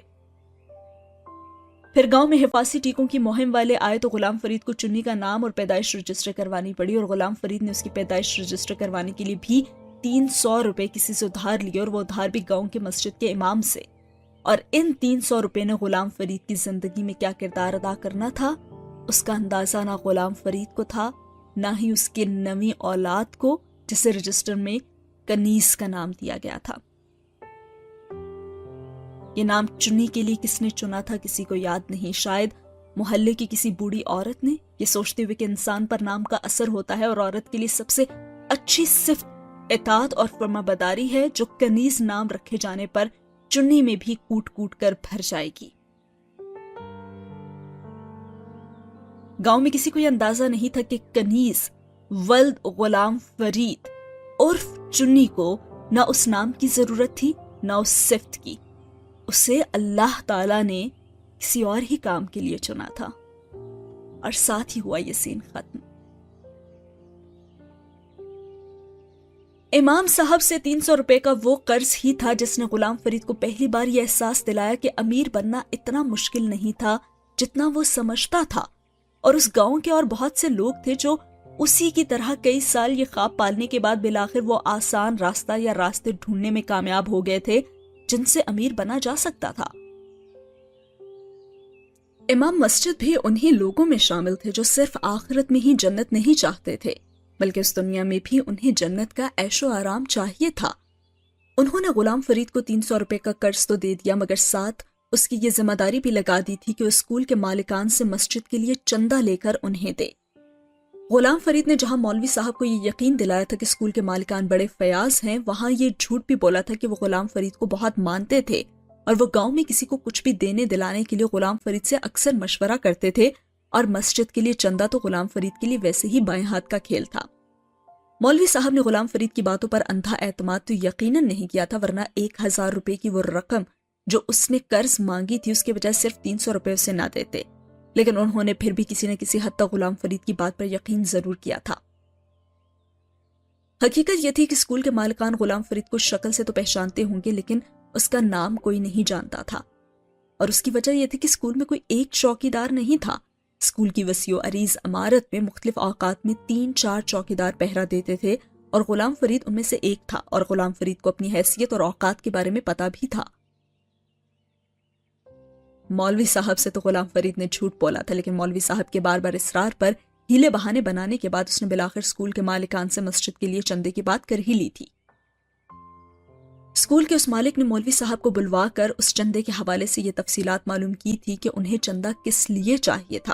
پھر گاؤں میں حفاظتی ٹیکوں کی مہم والے آئے تو غلام فرید کو چنی کا نام اور پیدائش رجسٹر کروانی پڑی، اور غلام فرید نے اس کی پیدائش رجسٹر کروانے کے لیے بھی 300 روپے کسی سے ادھار لیے، اور وہ ادھار بھی گاؤں کے مسجد کے امام سے۔ اور ان 300 روپے نے غلام فرید کی زندگی میں کیا کردار ادا کرنا تھا، اس کا اندازہ نہ غلام فرید کو تھا، نہ ہی اس کے نویں اولاد کو، جسے رجسٹر میں کنیز کا نام دیا گیا تھا۔ یہ نام چنی کے لیے کس نے چنا تھا کسی کو یاد نہیں، شاید محلے کی کسی بوڑھی عورت نے، یہ سوچتے ہوئے کہ انسان پر نام کا اثر ہوتا ہے اور عورت کے لیے سب سے اچھی صفت اطاعت اور فرمانبرداری ہے، جو کنیز نام رکھے جانے پر چنی میں بھی کوٹ کوٹ کر بھر جائے گی۔ گاؤں میں کسی کو یہ اندازہ نہیں تھا کہ کنیز ولد غلام فرید عرف چنی کو نہ اس نام کی ضرورت تھی نہ اس صفت کی، اسے اللہ تعالیٰ نے کسی اور ہی کام کے لیے چنا تھا۔ اور ساتھ ہی ہوا یہ سین ختم۔ امام صاحب سے 300 روپے کا وہ قرض ہی تھا جس نے غلام فرید کو پہلی بار یہ احساس دلایا کہ امیر بننا اتنا مشکل نہیں تھا جتنا وہ سمجھتا تھا، اور اس گاؤں کے اور بہت سے لوگ تھے جو اسی کی طرح کئی سال یہ خواب پالنے کے بعد بالآخر وہ آسان راستہ یا راستے ڈھونڈنے میں کامیاب ہو گئے تھے جن سے امیر بنا جا سکتا تھا۔ امام مسجد بھی انہی لوگوں میں شامل تھے جو صرف آخرت میں ہی جنت نہیں چاہتے تھے بلکہ اس دنیا میں بھی انہیں جنت کا عیش و آرام چاہیے تھا۔ انہوں نے غلام فرید کو 300 روپے کا قرض تو دے دیا، مگر ساتھ اس کی یہ ذمہ داری بھی لگا دی تھی کہ وہ اسکول کے مالکان سے مسجد کے لیے چندہ لے کر انہیں دے۔ غلام فرید نے جہاں مولوی صاحب کو یہ یقین دلایا تھا کہ اسکول کے مالکان بڑے فیاض ہیں، وہاں یہ جھوٹ بھی بولا تھا کہ وہ غلام فرید کو بہت مانتے تھے، اور وہ گاؤں میں کسی کو کچھ بھی دینے دلانے کے لیے غلام فرید سے اکثر مشورہ کرتے تھے، اور مسجد کے لیے چندہ تو غلام فرید کے لیے ویسے ہی بائیں ہاتھ کا کھیل تھا۔ مولوی صاحب نے غلام فرید کی باتوں پر اندھا اعتماد تو یقیناً نہیں کیا تھا، ورنہ 1000 روپے کی وہ رقم جو اس نے قرض مانگی تھی اس کے بجائے صرف 300 روپے اسے نہ دیتے، لیکن انہوں نے پھر بھی کسی نہ کسی حد تک غلام فرید کی بات پر یقین ضرور کیا تھا۔ حقیقت یہ تھی کہ اسکول کے مالکان غلام فرید کو شکل سے تو پہچانتے ہوں گے، لیکن اس کا نام کوئی نہیں جانتا تھا، اور اس کی وجہ یہ تھی کہ اسکول میں کوئی ایک چوکیدار نہیں تھا۔ اسکول کی وسیع و عریض عمارت میں مختلف اوقات میں 3-4 چوکیدار پہرا دیتے تھے، اور غلام فرید ان میں سے ایک تھا، اور غلام فرید کو اپنی حیثیت اور اوقات کے بارے میں پتا بھی تھا۔ مولوی صاحب سے تو غلام فرید نے جھوٹ بولا تھا، لیکن مولوی صاحب کے بار بار اصرار پر ہیلے بہانے بنانے کے بعد اس نے بالآخر اسکول کے مالکان سے مسجد کے لیے چندے کی بات کر ہی لی تھی۔ اسکول کے اس مالک نے مولوی صاحب کو بلوا کر اس چندے کے حوالے سے یہ تفصیلات معلوم کی تھی کہ انہیں چندہ کس لیے چاہیے تھا،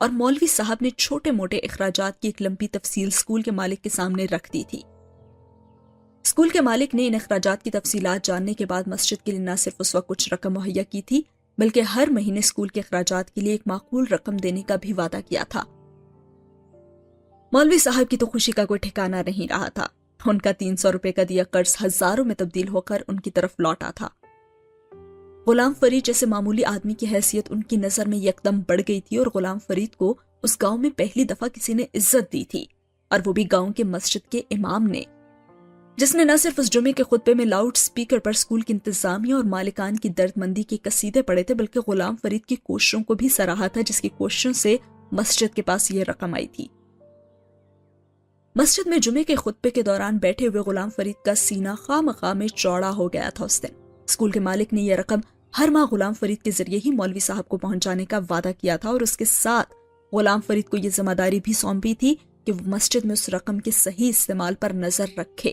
اور مولوی صاحب نے چھوٹے موٹے اخراجات کی ایک لمبی تفصیل اسکول کے مالک کے سامنے رکھ دی تھی۔ اسکول کے مالک نے ان اخراجات کی تفصیلات جاننے کے بعد مسجد کے لیے نہ صرف اس وقت کچھ رقم مہیا کی تھی بلکہ ہر مہینے اسکول کے اخراجات کے لیے ایک معقول رقم دینے کا بھی وعدہ کیا تھا۔ مولوی صاحب کی تو خوشی کا کوئی ٹھکانہ نہیں رہا تھا۔ ان کا 300 روپے کا دیا قرض ہزاروں میں تبدیل ہو کر ان کی طرف لوٹا تھا۔ غلام فرید جیسے معمولی آدمی کی حیثیت ان کی نظر میں یکدم بڑھ گئی تھی، اور غلام فرید کو اس گاؤں میں پہلی دفعہ کسی نے عزت دی تھی، اور وہ بھی گاؤں کے مسجد کے امام نے، جس نے نہ صرف اس جمعے کے خطبے میں لاؤڈ سپیکر پر اسکول کی انتظامیہ اور مالکان کی درد مندی کے قصیدے پڑھے تھے، بلکہ غلام فرید کی کوششوں کو بھی سراہا تھا، جس کی کوششوں سے مسجد کے پاس یہ رقم آئی تھی۔ مسجد میں جمعے کے خطبے کے دوران بیٹھے ہوئے غلام فرید کا سینہ خواہ مخواہ میں چوڑا ہو گیا تھا اس دن۔ اسکول کے مالک نے یہ رقم ہر ماہ غلام فرید کے ذریعے ہی مولوی صاحب کو پہنچانے کا وعدہ کیا تھا، اور اس کے ساتھ غلام فرید کو یہ ذمہ داری بھی سونپی تھی کہ وہ مسجد میں اس رقم کے صحیح استعمال پر نظر رکھے۔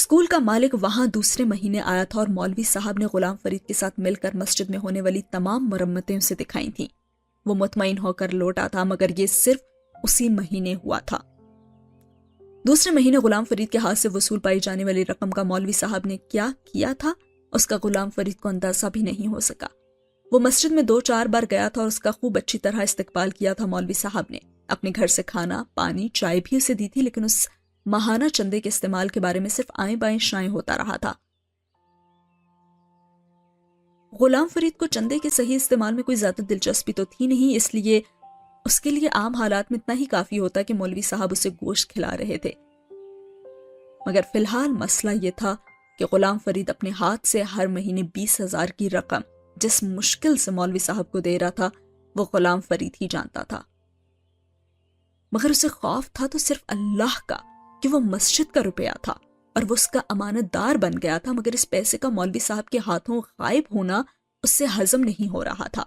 स्कूल का मालिक वहां दूसरे महीने आया था और मौलवी साहब ने गुलाम फरीद के साथ मिलकर मस्जिद में होने वाली तमाम मरम्मतें उसे दिखाई थीं। वो मुतमईन होकर लौटा था, मगर ये सिर्फ उसी महीने हुआ था। दूसरे महीने गुलाम फरीद के हाथ से वसूल पाई जाने वाली रकम का मौलवी साहब ने क्या किया था, उसका गुलाम फरीद को अंदाजा भी नहीं हो सका। वो मस्जिद में 2-4 बार गया था और उसका खूब अच्छी तरह इस्तकबाल किया था मौलवी साहब ने। अपने घर से खाना, पानी, चाय भी उसे दी थी, लेकिन उस महाना चंदे के इस्तेमाल के बारे में सिर्फ आएं बाएं शाएं होता रहा था। गुलाम फरीद को चंदे के सही इस्तेमाल में कोई ज्यादा दिलचस्पी तो थी नहीं, इसलिए उसके लिए आम हालात में इतना ही काफी होता कि मौलवी साहब उसे गोश्त खिला रहे थे। मगर फिलहाल मसला यह था कि गुलाम फरीद अपने हाथ से हर महीने 20,000 की रकम जिस मुश्किल से मौलवी साहब को दे रहा था, वो गुलाम फरीद ही जानता था। मगर उसे खौफ था तो सिर्फ अल्लाह का कि वो मस्जिद का रुपया था और वो उसका अमानतदार बन गया था, मगर इस पैसे का मौलवी साहब के हाथों गायब होना उससे हजम नहीं हो रहा था।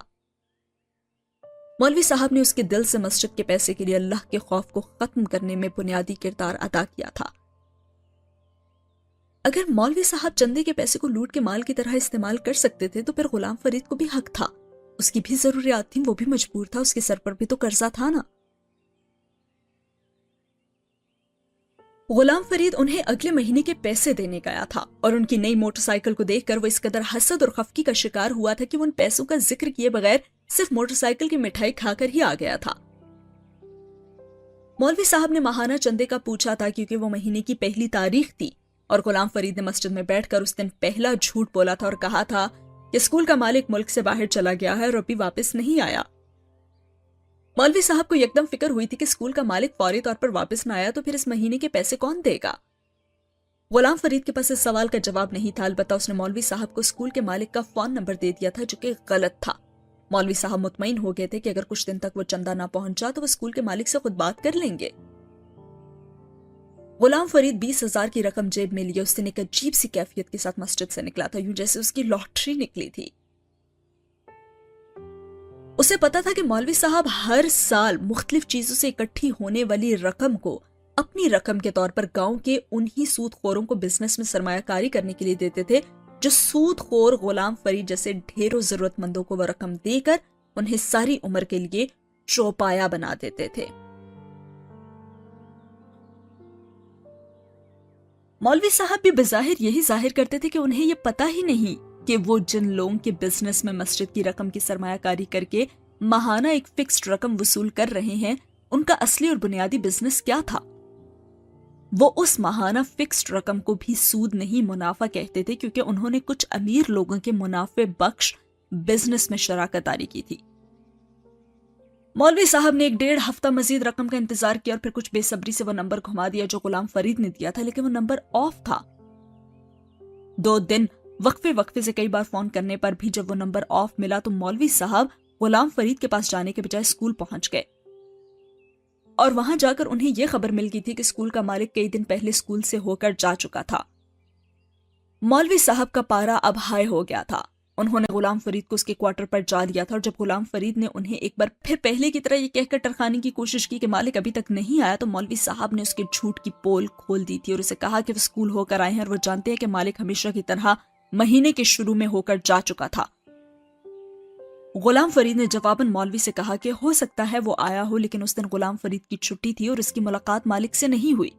मौलवी साहब ने उसके दिल से मस्जिद के पैसे के लिए अल्लाह के खौफ को खत्म करने में बुनियादी किरदार अदा किया था। अगर मौलवी साहब चंदे के पैसे को लूट के माल की तरह इस्तेमाल कर सकते थे तो फिर गुलाम फरीद को भी हक था। उसकी भी जरूरियात थी, वो भी मजबूर था, उसके सर पर भी तो कर्जा था ना। गुलाम फरीद उन्हें अगले महीने के पैसे देने गया था और उनकी नई मोटरसाइकिल को देखकर वो इस कदर हसद और खफकी का शिकार हुआ था कि वो उन पैसों का जिक्र किए बगैर सिर्फ मोटरसाइकिल की मिठाई खाकर ही आ गया था। मौलवी साहब ने माहाना चंदे का पूछा था क्योंकि वो महीने की पहली तारीख थी और गुलाम फरीद ने मस्जिद में बैठकर उस दिन पहला झूठ बोला था और कहा था कि स्कूल का मालिक मुल्क से बाहर चला गया है और अभी वापस नहीं आया। मौलवी साहब को एकदम फिक्र हुई थी कि स्कूल का मालिक फौरी तौर पर वापस न आया तो फिर इस महीने के पैसे कौन देगा। गुलाम फरीद के पास इस सवाल का जवाब नहीं था, अलबत्ता उसने मौलवी साहब को स्कूल के मालिक का फोन नंबर दे दिया था, जो कि गलत था। मौलवी साहब मुतमईन हो गए थे कि अगर कुछ दिन तक वो चंदा ना पहुंचा तो वो स्कूल के मालिक से खुद बात कर लेंगे। गुलाम फरीद 20,000 की रकम जेब में लिए उस दिन एक अजीब सी कैफियत के साथ मस्जिद से निकला था, यूं जैसे उसकी लॉटरी निकली थी। उसे पता था कि मौलवी साहब हर साल मुख्तलिफ चीजों से इकट्ठी होने वाली रकम को अपनी रकम के तौर पर गांव के उन्हीं सूदखोरों को बिजनेस में सरमायाकारी करने के लिए देते थे, जो सूदखोर गुलाम फरीद जैसे ढेरों जरूरतमंदों को वो रकम देकर उन्हें सारी उम्र के लिए चौपाया बना देते थे। मौलवी साहब भी बज़ाहिर यही जाहिर करते थे कि उन्हें यह पता ही नहीं कि वो जिन लोगों के बिजनेस में मस्जिद की रकम की सरमायाकारी करके माहाना एक फिक्स्ड रकम वसूल कर रहे हैं, उनका असली और बुनियादी बिजनेस क्या था। वो उस माहाना फिक्स्ड रकम को भी सूद नहीं मुनाफा कहते थे, क्योंकि उन्होंने कुछ अमीर लोगों के मुनाफे बख्श बिजनेस में शराकत दारी की थी। मौलवी साहब ने 1-1.5 हफ्ता मजीद रकम का इंतजार किया और फिर कुछ बेसब्री से वो नंबर घुमा दिया जो गुलाम फरीद ने दिया था, लेकिन वो नंबर ऑफ था। 2 दिन वक्फे से कई बार फोन करने पर भी जब वो नंबर ऑफ मिला तो मौलवी साहब गुलाम फरीद के पास जाने के बजाय स्कूल पहुंच गए और वहां जाकर उन्हें यह खबर मिल गई थी कि स्कूल का मालिक कई दिन पहले स्कूल से होकर जा चुका था। मौलवी साहब का पारा अब हाई हो गया था। उन्होंने गुलाम फरीद को उसके क्वार्टर पर जा लिया था और जब गुलाम फरीद ने उन्हें एक बार फिर पहले की तरह यह कहकर टरखाने की कोशिश की कि मालिक अभी तक नहीं आया, तो मौलवी साहब ने उसके झूठ की पोल खोल दी थी और उसे कहा कि वो स्कूल होकर आए हैं और वो जानते हैं कि मालिक हमेशा की तरह महीने के शुरू में होकर जा चुका था। गुलाम फरीद ने जवाबन मौलवी से कहा कि हो सकता है वो आया हो, लेकिन उस दिन गुलाम फरीद की छुट्टी थी और उसकी मुलाकात मालिक से नहीं हुई।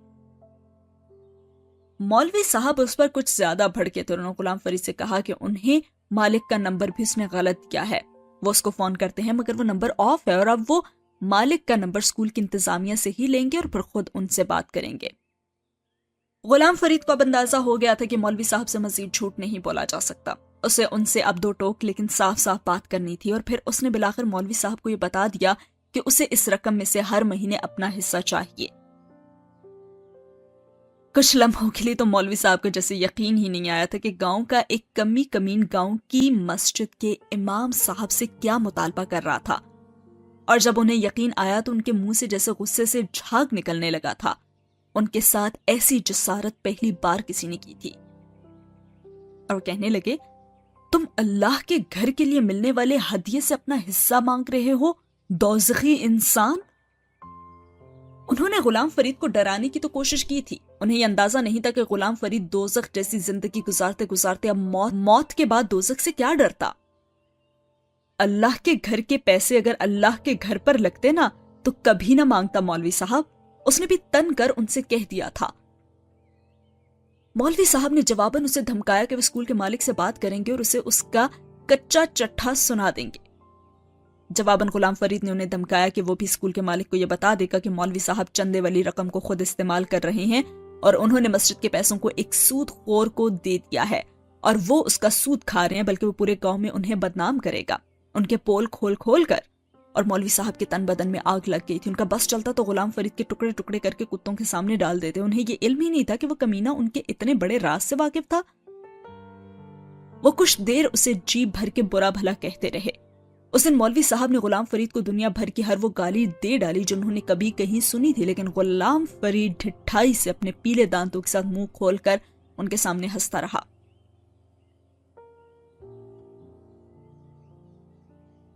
मौलवी साहब उस पर कुछ ज्यादा भड़के थे। उन्होंने गुलाम फरीद से कहा कि उन्हें मालिक का नंबर भी उसने गलत किया है, वो उसको फोन करते हैं मगर वो नंबर ऑफ है और अब वो मालिक का नंबर स्कूल की इंतजामिया से ही लेंगे और फिर खुद उनसे बात करेंगे। गुलाम फरीद को अब अंदाजा हो गया था कि मौलवी साहब से मजीद झूठ नहीं बोला जा सकता। उसे उनसे अब 2 टोक लेकिन साफ साफ बात करनी थी और फिर उसने बिलाखिर मौलवी साहब को यह बता दिया कि उसे इस रकम में से हर महीने अपना हिस्सा चाहिए। कुछ लम्हों के लिए तो मौलवी साहब को जैसे यकीन ही नहीं आया था कि गांव का एक कमी कमीन गांव की मस्जिद के इमाम साहब से क्या मुतालबा कर रहा था, और जब उन्हें यकीन आया तो उनके मुंह से जैसे गुस्से से झाग निकलने लगा था। उनके साथ ऐसी जसारत पहली बार किसी ने की थी और कहने लगे, तुम अल्लाह के घर के लिए मिलने वाले हदिये से अपना हिस्सा मांग रहे हो, दोज़खी इंसान। उन्होंने गुलाम फरीद को डराने की तो कोशिश की थी। उन्हें यह अंदाजा नहीं था कि गुलाम फरीद दोज़ख जैसी जिंदगी गुजारते गुजारते अब मौत के बाद दोज़ख से क्या डरता। अल्लाह के घर के पैसे अगर अल्लाह के घर पर लगते ना तो कभी ना मांगता मौलवी साहब, उसने भी तन कर उनसे कह दिया था। मौलवी साहब ने जवाबन उसे धमकाया कि वो स्कूल के मालिक से बात करेंगे और उसे उसका कच्चा चट्ठा सुना देंगे। जवाबन गुलाम फरीद ने उन्हें धमकाया कि वो भी स्कूल के मालिक को यह बता देगा कि मौलवी साहब चंदे वाली रकम को खुद इस्तेमाल कर रहे हैं और उन्होंने मस्जिद के पैसों को एक सूदखोर को दे दिया है और वो उसका सूद खा रहे हैं, बल्कि वो पूरे गांव में उन्हें बदनाम करेगा, उनके पोल खोल खोल कर। और मौलवी साहब के तन बदन में आग लग गई थी। उनका बस चलता तो गुलाम फरीद के टुकड़े टुकड़े करके कुत्तों के सामने डाल देते। उन्हें ये इल्म ही नहीं था कि वो कमीना उनके इतने बड़े राज से वाकिफ था। वो कुछ देर उसे जी भर के बुरा भला कहते रहे। उस दिन मौलवी साहब ने गुलाम फरीद को दुनिया भर की हर वो गाली दे डाली जो उन्होंने कभी कहीं सुनी थी, लेकिन गुलाम फरीद ढिठाई से अपने पीले दांतों के साथ मुंह खोलकर उनके सामने हंसता रहा।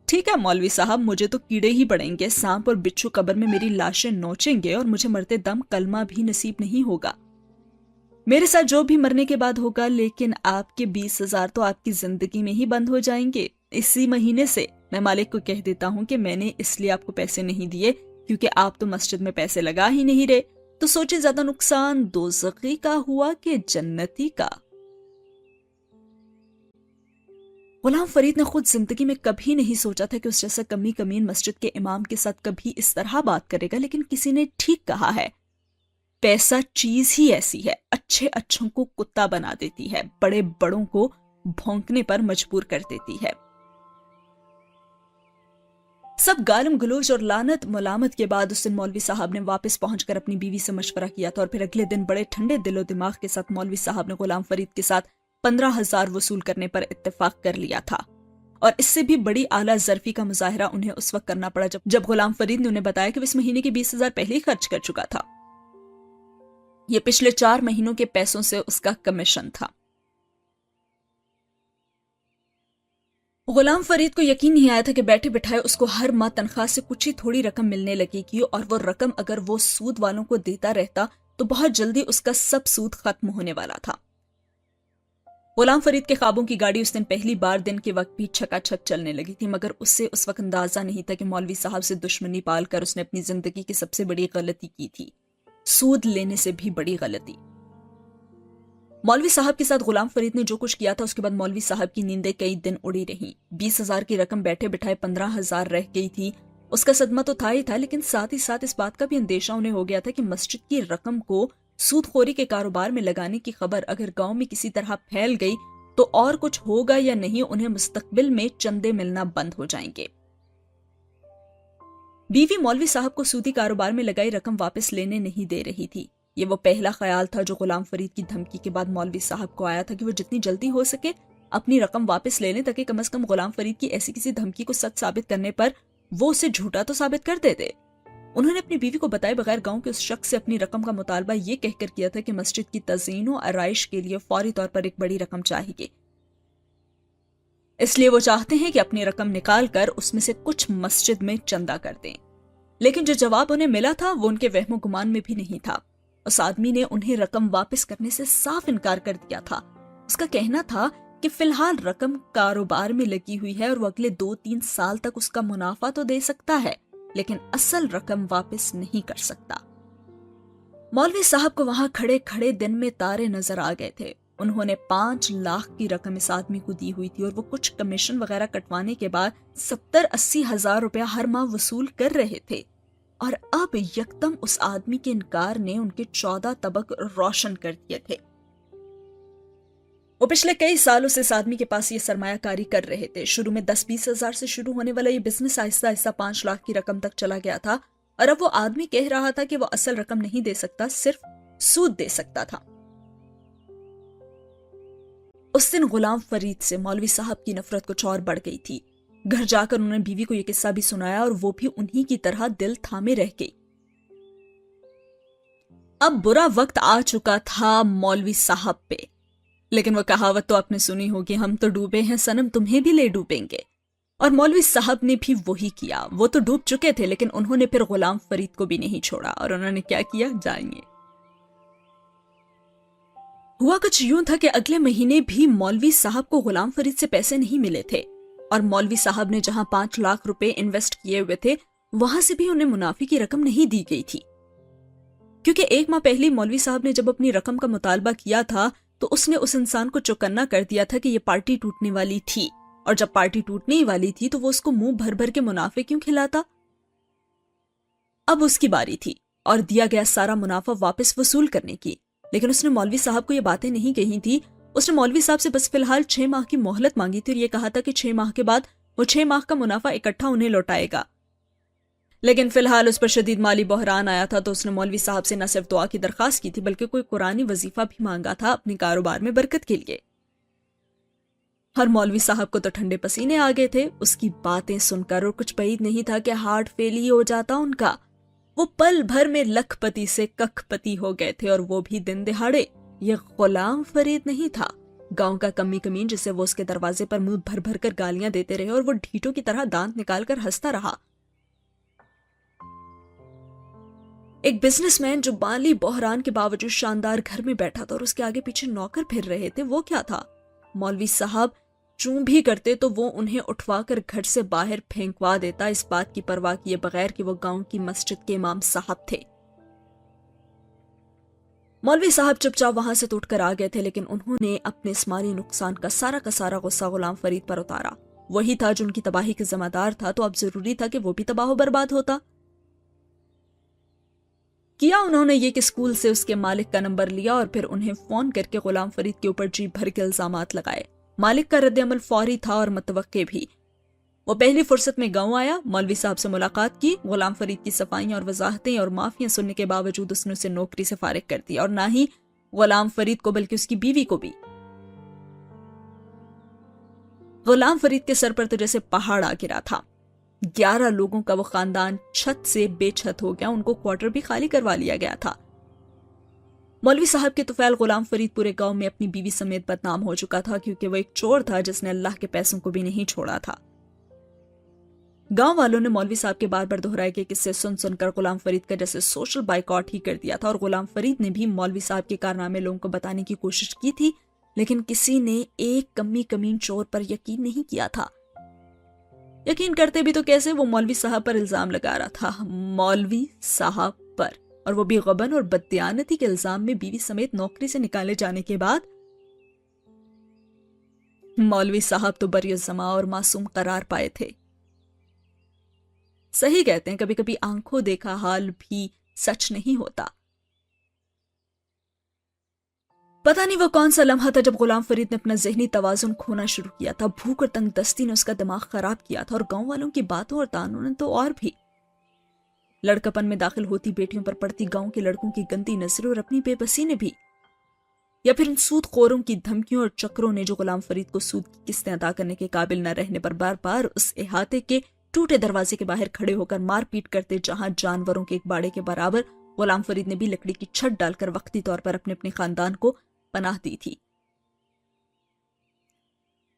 ठीक है मौलवी साहब, मुझे तो कीड़े ही पड़ेंगे, सांप और बिच्छू कब्र में मेरी लाशें नोचेंगे और मुझे मरते दम कलमा भी नसीब नहीं होगा। मेरे साथ जो भी मरने के बाद होगा, लेकिन आपके 20,000 तो आपकी जिंदगी में ही बंद हो जाएंगे। इसी महीने से मैं मालिक को कह देता हूं कि मैंने इसलिए आपको पैसे नहीं दिए क्योंकि आप तो मस्जिद में पैसे लगा ही नहीं रहे। तो सोचिए ज्यादा नुकसान दोज़खी का हुआ कि जन्नती का। गुलाम फरीद ने खुद जिंदगी में कभी नहीं सोचा था कि उस जैसा कमी कमीन मस्जिद के इमाम के साथ कभी इस तरह बात करेगा, लेकिन किसी ने ठीक कहा है, पैसा चीज ही ऐसी है, अच्छे अच्छों को कुत्ता बना देती है, बड़े बड़ों को भौंकने पर मजबूर कर देती है। सब गालम गलोच और लानत मुलामत के बाद उस दिन मौलवी साहब ने वापस पहुंचकर अपनी बीवी से मशवरा किया था और फिर अगले दिन बड़े ठंडे दिलो दिमाग के साथ मौलवी साहब ने गुलाम फरीद के साथ 15,000 वसूल करने पर इत्तेफाक कर लिया था। और इससे भी बड़ी आला ज़र्फी का मुजाहरा उन्हें उस वक्त करना पड़ा जब गुलाम फरीद ने उन्हें बताया कि वो इस महीने के 20,000 पहले ही खर्च कर चुका था। ये पिछले 4 महीनों के पैसों से उसका कमीशन था। गुलाम फरीद को यकीन नहीं आया था कि बैठे बिठाए उसको हर माह तनख्वाह से कुछ ही थोड़ी रकम मिलने लगेगी और वो रकम अगर वो सूद वालों को देता रहता तो बहुत जल्दी उसका सब सूद खत्म होने वाला था। गुलाम फरीद के ख्वाबों की गाड़ी उस दिन पहली बार दिन के वक्त भी छकाछक चलने लगी थी, मगर उससे उस वक्त अंदाजा नहीं था कि मौलवी साहब से दुश्मनी पालकर उसने अपनी जिंदगी की सबसे बड़ी गलती की थी, सूद लेने से भी बड़ी गलती। मौलवी साहब के साथ गुलाम फरीद ने जो कुछ किया था उसके बाद मौलवी साहब की नींदें कई दिन उड़ी रहीं। 20,000 की रकम बैठे बिठाए 15,000 रह गई थी। उसका सदमा तो था ही था, लेकिन साथ ही साथ इस बात का भी अंदेशा उन्हें हो गया था कि मस्जिद की रकम को सूदखोरी के कारोबार में लगाने की खबर अगर गांव में किसी तरह फैल गई तो और कुछ होगा या नहीं, उन्हें मुस्तकबिल में चंदे मिलना बंद हो जाएंगे। बीवी मौलवी साहब को सूदी कारोबार में लगाई रकम वापस लेने नहीं दे रही थी। ये वो पहला ख्याल था जो गुलाम फरीद की धमकी के बाद मौलवी साहब को आया था कि वो जितनी जल्दी हो सके अपनी रकम वापस ले लें, ताकि कम से कम गुलाम फरीद की ऐसी किसी धमकी को सच साबित करने पर वो उसे झूठा तो साबित कर देते। उन्होंने अपनी बीवी को बताए बगैर गांव के उस शख्स से अपनी रकम का मुतालबा ये कहकर किया था कि मस्जिद की तज़ीन और आराइश के लिए फौरी तौर पर एक बड़ी रकम चाहिए, इसलिए वो चाहते हैं कि अपनी रकम निकाल कर उसमें से कुछ मस्जिद में चंदा कर दें। लेकिन जो जवाब उन्हें मिला था वो उनके वहमो गुमान में भी नहीं था। उस आदमी ने उन्हें रकम वापस करने से साफ इनकार कर दिया था। उसका कहना था कि फिलहाल रकम कारोबार में लगी हुई है और वो अगले 2-3 साल तक उसका मुनाफा तो दे सकता है, लेकिन असल रकम वापस नहीं कर सकता। मौलवी साहब को वहां खड़े खड़े दिन में तारे नजर आ गए थे। उन्होंने 5 लाख की रकम इस आदमी को दी हुई थी और वो कुछ कमीशन वगैरह कटवाने के बाद 70-80 हजार रुपया हर माह वसूल कर रहे थे। और अब यकदम उस आदमी के इनकार ने उनके 14 तबक रोशन कर दिए थे। वो पिछले कई सालों से इस आदमी के पास ये सरमायाकारी कर रहे थे। शुरू में 10-20 हजार से शुरू होने वाला ये बिजनेस आहिस्ता आहिस्ता 5 लाख की रकम तक चला गया था और अब वो आदमी कह रहा था कि वो असल रकम नहीं दे सकता, सिर्फ सूद दे सकता था। उस दिन गुलाम फरीद से मौलवी साहब की नफरत कुछ और बढ़ गई थी। घर जाकर उन्होंने बीवी को यह किस्सा भी सुनाया और वो भी उन्हीं की तरह दिल थामे रह गई। अब बुरा वक्त आ चुका था मौलवी साहब पे, लेकिन वो कहावत तो आपने सुनी होगी, हम तो डूबे हैं सनम तुम्हें भी ले डूबेंगे। اور مولوی صاحب نے بھی وہی کیا. وہ تو ڈوب چکے تھے لیکن انہوں نے پھر غلام فرید کو بھی نہیں چھوڑا. اور انہوں نے کیا کیا جانیے. ہوا کچھ یوں تھا کہ اگلے مہینے بھی مولوی صاحب کو غلام فرید سے پیسے نہیں ملے تھے اور مولوی صاحب نے جہاں 5 لاکھ روپے انویسٹ کیے ہوئے تھے وہاں سے بھی انہیں منافع کی رقم نہیں دی گئی تھی. کیونکہ 1 ماہ پہلے مولوی صاحب نے جب اپنی رقم کا مطالبہ کیا تھا تو اس نے اس انسان کو چوکنا کر دیا تھا کہ یہ پارٹی ٹوٹنے والی تھی اور جب پارٹی ٹوٹنے ہی والی تھی تو وہ اس کو منہ بھر بھر کے منافع کیوں کھلاتا. اب اس کی باری تھی اور دیا گیا سارا منافع واپس وصول کرنے کی. لیکن اس نے مولوی صاحب کو یہ باتیں نہیں کہی تھی. اس نے مولوی صاحب سے بس فی الحال 6 ماہ کی مہلت مانگی تھی اور یہ کہا تھا کہ 6 ماہ کے بعد وہ 6 ماہ کا منافع اکٹھا انہیں لوٹائے گا. لیکن فی الحال اس پر شدید مالی بحران آیا تھا تو اس نے مولوی صاحب سے نہ صرف دعا کی درخواست کی تھی بلکہ کوئی قرآنی وظیفہ بھی مانگا تھا اپنے کاروبار میں برکت کے لیے. ہر مولوی صاحب کو تو ٹھنڈے پسینے آ گئے تھے اس کی باتیں سن کر اور کچھ بعید نہیں تھا کہ ہارٹ فیل ہی ہو جاتا ان کا. وہ پل بھر میں لکھ پتی سے ککھ پتی ہو گئے تھے اور وہ بھی دن دہاڑے. یہ غلام فرید نہیں تھا گاؤں کا کمی کمین جسے وہ اس کے دروازے پر منہ بھر بھر کر گالیاں دیتے رہے اور وہ ڈھیٹوں کی طرح دانت نکال کر ہنستا رہا. ایک بزنس مین جو مالی بحران کے باوجود شاندار گھر میں بیٹھا تھا اور اس کے آگے پیچھے نوکر پھر رہے تھے وہ کیا تھا. مولوی صاحب چوں بھی کرتے تو وہ انہیں اٹھوا کر گھر سے باہر پھینکوا دیتا اس بات کی پرواہ کیے بغیر کہ وہ گاؤں کی مسجد کے امام صاحب تھے. مولوی صاحب چپ چاپ وہاں سے ٹوٹ کر آ گئے تھے لیکن انہوں نے اپنے اس مالی نقصان کا سارا غصہ غلام فرید پر اتارا. وہی تھا جو ان کی تباہی کے ذمہ دار تھا تو اب ضروری تھا کہ وہ بھی تباہ و برباد ہوتا. کیا انہوں نے یہ کہ اسکول سے اس کے مالک کا نمبر لیا اور پھر انہیں فون کر کے غلام فرید کے اوپر جی بھر کے الزامات لگائے. مالک کا رد عمل فوری تھا اور متوقع بھی. وہ پہلی فرصت میں گاؤں آیا, مولوی صاحب سے ملاقات کی. غلام فرید کی صفائیاں اور وضاحتیں اور معافیاں سننے کے باوجود اس نے اسے نوکری سے فارغ کر دیا اور نہ ہی غلام فرید کو بلکہ اس کی بیوی کو بھی. غلام فرید کے سر پر تو جیسے پہاڑ آ گرا تھا. 11 لوگوں کا وہ خاندان چھت سے بے چھت ہو گیا. ان کو کوارٹر بھی خالی کروا لیا گیا تھا. مولوی صاحب کے طفیل غلام فرید پورے گاؤں میں اپنی بیوی سمیت بدنام ہو چکا تھا کیونکہ وہ ایک چور تھا جس نے اللہ کے پیسوں کو بھی نہیں چھوڑا تھا. گاؤں والوں نے مولوی صاحب کے بار بار دہرائے کے قصے سن سن کر غلام فرید کا جیسے سوشل بائیکاٹ ہی کر دیا تھا اور غلام فرید نے بھی مولوی صاحب کے کارنامے لوگوں کو بتانے کی کوشش کی تھی لیکن کسی نے ایک کمی کمین چور پر یقین نہیں کیا تھا. یقین کرتے بھی تو کیسے, وہ مولوی صاحب پر الزام لگا رہا تھا. مولوی صاحب پر, اور وہ بھی غبن اور بددیانتی کے الزام میں بیوی سمیت نوکری سے نکالے جانے کے بعد. مولوی صاحب تو بری الزما اور معصوم قرار پائے تھے. صحیح کہتے ہیں کبھی کبھی آنکھوں دیکھا حال بھی سچ نہیں ہوتا. پتہ نہیں وہ کون سا لمحہ تھا جب غلام فرید نے اپنا ذہنی توازن کھونا شروع کیا تھا. بھوک اور تنگ دستی نے اس کا دماغ خراب کیا تھا اور گاؤں والوں کی باتوں اور تانوں نے تو اور بھی. لڑکپن میں داخل ہوتی بیٹیوں پر پڑتی گاؤں کے لڑکوں کی گندی نظریں اور اپنی بے بسی نے بھی, یا پھر ان سود خوروں کی دھمکیوں اور چکروں نے جو غلام فرید کو سود کی قسطیں ادا کرنے کے قابل نہ رہنے پر بار بار اس احاطے کے ٹوٹے دروازے کے باہر کھڑے ہو کر مار پیٹ کرتے جہاں جانوروں کے ایک باڑے کے برابر. غلام فرید نے بھی لکڑی کی چھت ڈال کر وقتی طور پر اپنے خاندان کو پناہ دی تھی.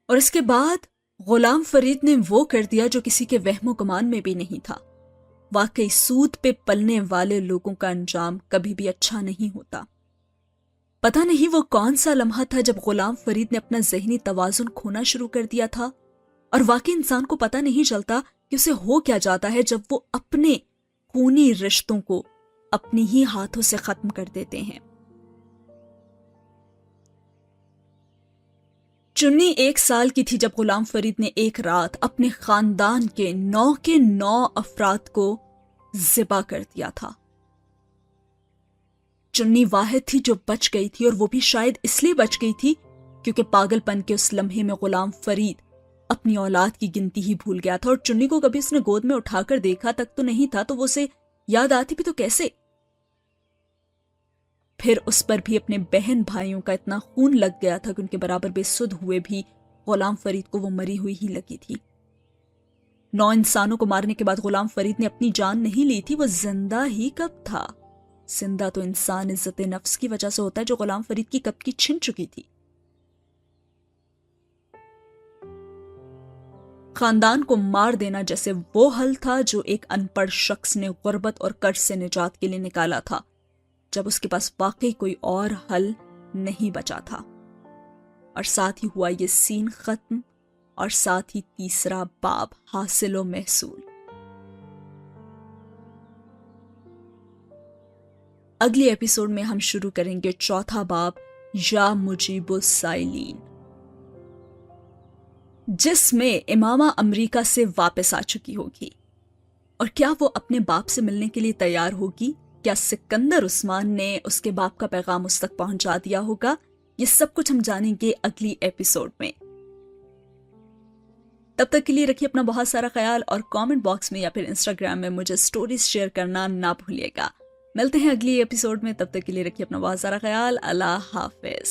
اور اس کے بعد غلام فرید نے وہ کر دیا جو کسی کے وہم و گمان میں بھی نہیں تھا. واقعی سود پہ پلنے والے لوگوں کا انجام کبھی بھی اچھا نہیں ہوتا. پتہ نہیں وہ کون سا لمحہ تھا جب غلام فرید نے اپنا ذہنی توازن کھونا شروع کر دیا تھا. اور واقعی انسان کو پتہ نہیں چلتا کہ اسے ہو کیا جاتا ہے جب وہ اپنے خونی رشتوں کو اپنی ہی ہاتھوں سے ختم کر دیتے ہیں. چنی 1 سال کی تھی جب غلام فرید نے ایک رات اپنے خاندان کے 9 افراد کو ذبح کر دیا تھا. چنی واحد تھی جو بچ گئی تھی اور وہ بھی شاید اس لیے بچ گئی تھی کیونکہ پاگل پن کے اس لمحے میں غلام فرید اپنی اولاد کی گنتی ہی بھول گیا تھا. اور چنی کو کبھی اس نے گود میں اٹھا کر دیکھا تک تو نہیں تھا تو وہ اسے یاد آتی بھی تو کیسے. پھر اس پر بھی اپنے بہن بھائیوں کا اتنا خون لگ گیا تھا کہ ان کے برابر بے سدھ ہوئے بھی غلام فرید کو وہ مری ہوئی ہی لگی تھی. 9 انسانوں کو مارنے کے بعد غلام فرید نے اپنی جان نہیں لی تھی. وہ زندہ ہی کب تھا؟ زندہ تو انسان عزت نفس کی وجہ سے ہوتا ہے جو غلام فرید کی کب کی چھن چکی تھی. خاندان کو مار دینا جیسے وہ حل تھا جو ایک ان پڑھ شخص نے غربت اور قرض سے نجات کے لیے نکالا تھا، جب اس کے پاس واقعی کوئی اور حل نہیں بچا تھا۔ اور ساتھ ہی ہوا یہ سین ختم، اور ساتھ ہی تیسرا باب حاصل و محصول۔ اگلی ایپیسوڈ میں ہم شروع کریں گے چوتھا باب یا مجیب السائلین، جس میں امامہ امریکہ سے واپس آ چکی ہوگی، اور کیا وہ اپنے باپ سے ملنے کے لیے تیار ہوگی؟ کیا سکندر عثمان نے اس کے باپ کا پیغام اس تک پہنچا دیا ہوگا؟ یہ سب کچھ ہم جانیں گے اگلی ایپیسوڈ میں۔ تب تک کے لیے رکھیے اپنا بہت سارا خیال، اور کامنٹ باکس میں یا پھر انسٹاگرام میں مجھے سٹوریز شیئر کرنا نہ بھولیے گا۔ ملتے ہیں اگلی ایپیسوڈ میں، تب تک کے لیے رکھیے اپنا بہت سارا خیال۔ اللہ حافظ۔